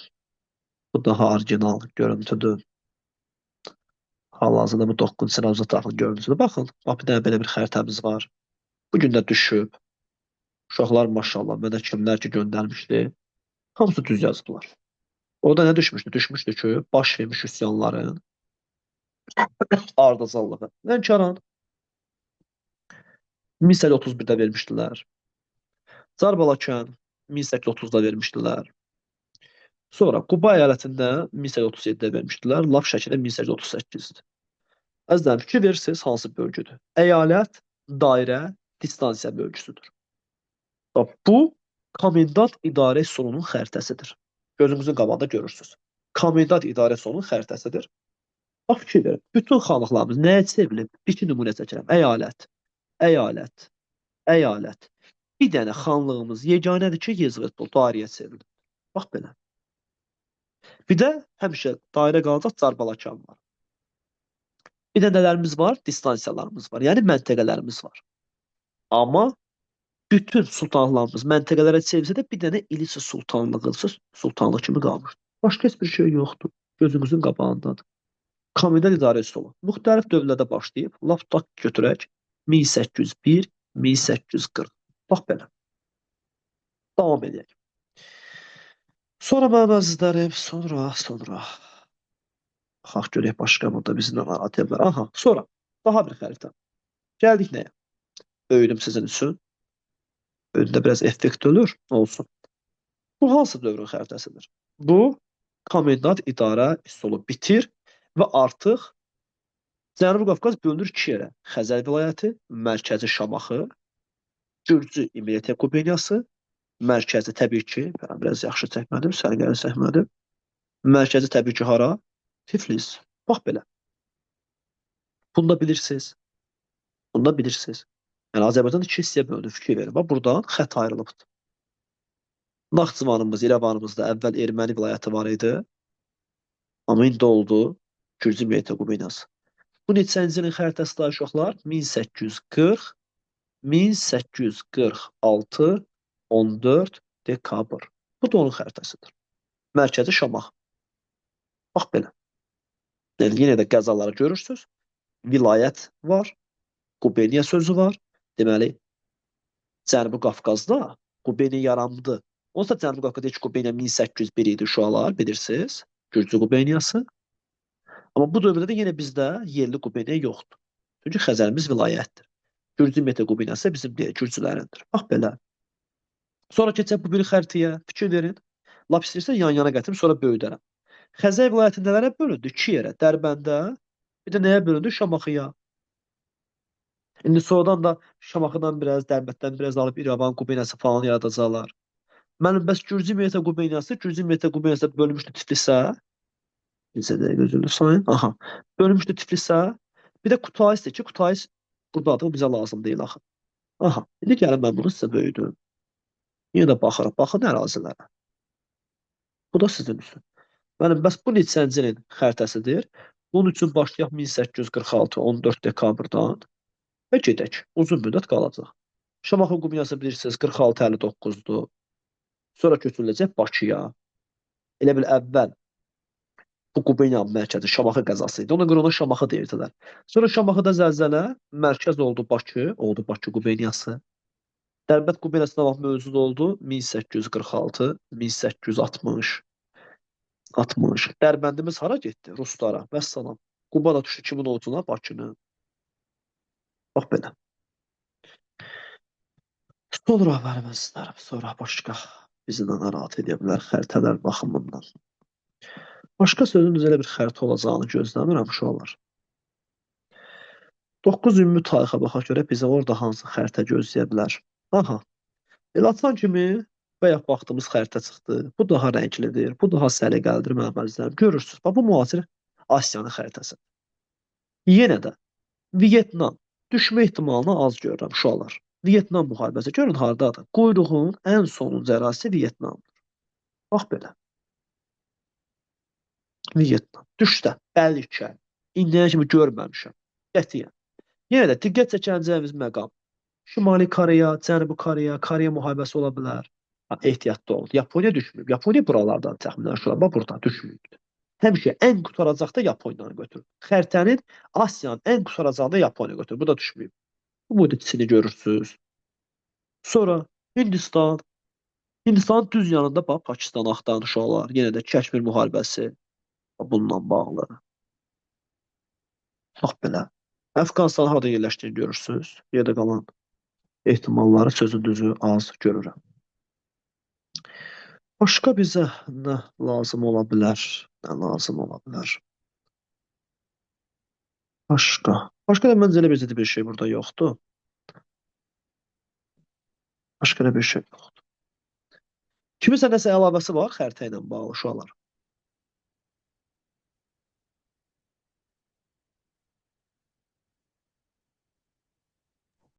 Speaker 1: Bu daha orijinal görüntüdür. Hal-hazırda bu 9-cu sinif Azərbaycan tarixinin görüntüsüdür. Baxın, bax bir dənə belə bir xəritəmiz var. Bu gün də düşüb. Uşaqlar maşallah mənə kimlər ki göndərmişdi. Hamısı düz yazıblar. Orada nə düşmüşdü? Düşmüşdü ki, baş vermiş üsyanların ardacallığı. Lənkəran 1831-də vermişdilər. Carbalakan 1830-da vermişdilər. Sonra Quba əyalətində 1837-də vermişdilər. Lap şəkildə 1838-dir. Əzizlərim, fikir verirsiniz hansı bölgüdür? Əyalət, dairə, distansiya bölgüsüdür. Bu, komendant idarə üsulunun xəritəsidir. Gözünüzün qabağında görürsünüz. Komendant idarə üsulunun xəritəsidir. Bax, fikir verin. Bütün xanlıqlarımız nəyə çevrilib? İki nümunə çəkirəm. Əyalət, əyalət, əyalət. Bir dənə xanlığımız yeganədir ki, Yezvetpol dairəyə çevrilir. Bax belə. Bir də həmişə dairə qalacaq Carbalakan var. Bir də nələrimiz var? Distansiyalarımız var. Yəni məntəqələrimiz var. Amma bütün sultanlarımız məntəqələrə çevirsə də bir dənə İlisi sultanlıq kimi qalmışdır. Başqa heç bir şey yoxdur. Gözümüzün qabağındadır. Komendant idarə üsulu. Müxtəlif dövrlərdə başlayıb, lap tutaq götürək 1801, 1840. Bax belə. Davam edək. Sonra mənim əzizlərim, sonra. Baxaq görək başqa burada bizimlə narahat edilər. Aha, sonra daha bir xəritə. Gəldik nəyə? Böyüdüm sizin üçün. Böyüdündə biraz effekt olur, olsun. Bu hansı dövrün xəritəsidir? Bu, komendant idarə üsulu bitir və artıq Cənubi Qafqaz bölünür iki yerə. Xəzər vilayəti, mərkəzi Şamaxı, Gürcü İmretiya Qubeniyası, mərkəzi təbii ki, mən biraz yaxşı çəkmədim, sərgəli çəkmədim. Mərkəzi təbii ki, hara? Tiflis. Bax belə. Bunu da bilirsiniz. Yəni Azərbaycan iki hissəyə bölünür, fikir verin. Bax buradan xətt ayrılıbdır. Naxçıvanımız, İrəvanımızda əvvəl erməni vilayəti var idi. Amma indi oldu Gürcü İmretiya Qubeniyası. Bu neçənci ilin xəritəsi də uşaqlar? 1840, 1846, 14 dekabr. Bu da onun xəritəsidir. Mərkəzi Şamaxı. Bax belə. Yəni, yenə də qəzaları görürsünüz. vilayət var, Qubeniya sözü var. Deməli, Cənubi Qafqazda Qubeniya yarandı. Onsuz da Cənubi Qafqazda heç Qubeniya 1801 idi uşaqlar, bilirsiniz. Gürcü Qubeniyası. Amma bu dövrdə də yenə bizdə yerli Qubeniya yoxdur. Çünki Xəzərimiz vilayətdir. Gürcü Mete Qubeniyası bizim deyil, Gürcülərindir. Bax belə. Sonra keçək bu biri xəritəyə, fikir verin. Lap istəyirsə yan-yana gətirim, sonra böyüdərəm. Xəzər vilayəti nələrə bölündü? 2 yerə. Dərbəndə, bir də nəyə bölündü? Şamaxıya. İndi sonradan da Şamaxıdan biraz, Dərbətdən biraz alıb İrəvan Qubeniyası falan yaradacaqlar. Mənim bəs Gürcü Mete Qubeniyası bölünmüşdü Tiflisə. Bizə dəqiqə özünü sayın. Aha. Bölünmüşdü Tiflisə. Bir də Kutaisdir ki, Kutais buradadır, o bizə lazım deyil axı. Aha. İndi gəlin mən bunu sizə böyüdüm. Yenə də baxırıq. Baxın ərazilərə. Bu da sizin üçün. Mənim bəs bu neçənci ilin xəritəsidir. Bunun üçün başlayaq 1846 14 dekabrdan və gedək. Uzun müddət qalacaq. Şamaxı Qubeniyası bilirsiniz 46-59-dur. Sonra köçürüləcək Bakıya. Elə bil əvvəl bu Qubeniyanın mərkəzi Şamaxı qəzası idi. Ona görə ona Şamaxı deyirdilər. Sonra Şamaxıda zəlzələ, mərkəz oldu Bakı, oldu Bakı Qubeniyası. Dərbət Qubeniyasına vaxt mövcud oldu 1846, 1860, 60. Dərbəndimiz hara getdi? Ruslara. Vəssalam. Quba da düşdü kimin olcuna? Bakının. Bax belə. Sonra verməzlər. Sonra başqa bizi narahat edə bilər xəritələr baxımından. Başqa sözün elə bir xəritə olacağını gözləmirəm uşaqlar. 9 ümumi tarixə baxaq görə bizə orada hansı xəritə gözləyə bilər? Aha. Elə atan kimi bayaq baxdığımız xəritə çıxdı. Bu daha rənglidir, bu daha səliqəlidir mənim əzizlərim. Görürsünüz, bax bu müasir Asiyanın xəritəsi. Yenə də Vyetnam düşmə ehtimalını az görürəm uşaqlar. Vyetnam müharibəsi görün hardadır? Quyruğun ən sonuncu ərazisi Vyetnamdır. Bax belə. Vyetnam. Düşdə, bəlli ki, indiyən kimi görməmişəm. Qətiyyən. Yenə də diqqət çəkəcəyimiz məqam. Şimali Koreya, Cənubi Koreya, Koreya müharibəsi ola bilər. Ehtiyatlı olun. Yaponiya düşməyib. Yaponiya buralardan təxminən şurada, bax burada düşməyibdir. Həmişə ən qutaracaqda Yaponiyanı götürür. Xəritənin Asiyanın ən qutaracağında Yaponiya götürür. Bu da düşməyib. Bu da Çini görürsünüz. Sonra Hindistan. Hindistanın düz yanında bax Pakistan axtaran uşaqlar. Yenə də Kəşmir müharibəsi bununla bağlı. Bax belə. Əfqanistan harada yerləşdiyini görürsünüz. Yerdə qalan ehtimalları sözün düzü az görürəm. Başqa bizə nə lazım ola bilər? Nə lazım ola bilər? Başqa. Başqa da məncə elə bir şey burada yoxdur. Başqa da bir şey yoxdur. Kimisə nəsə əlavəsi var xəritə ilə bağlı uşaqlar?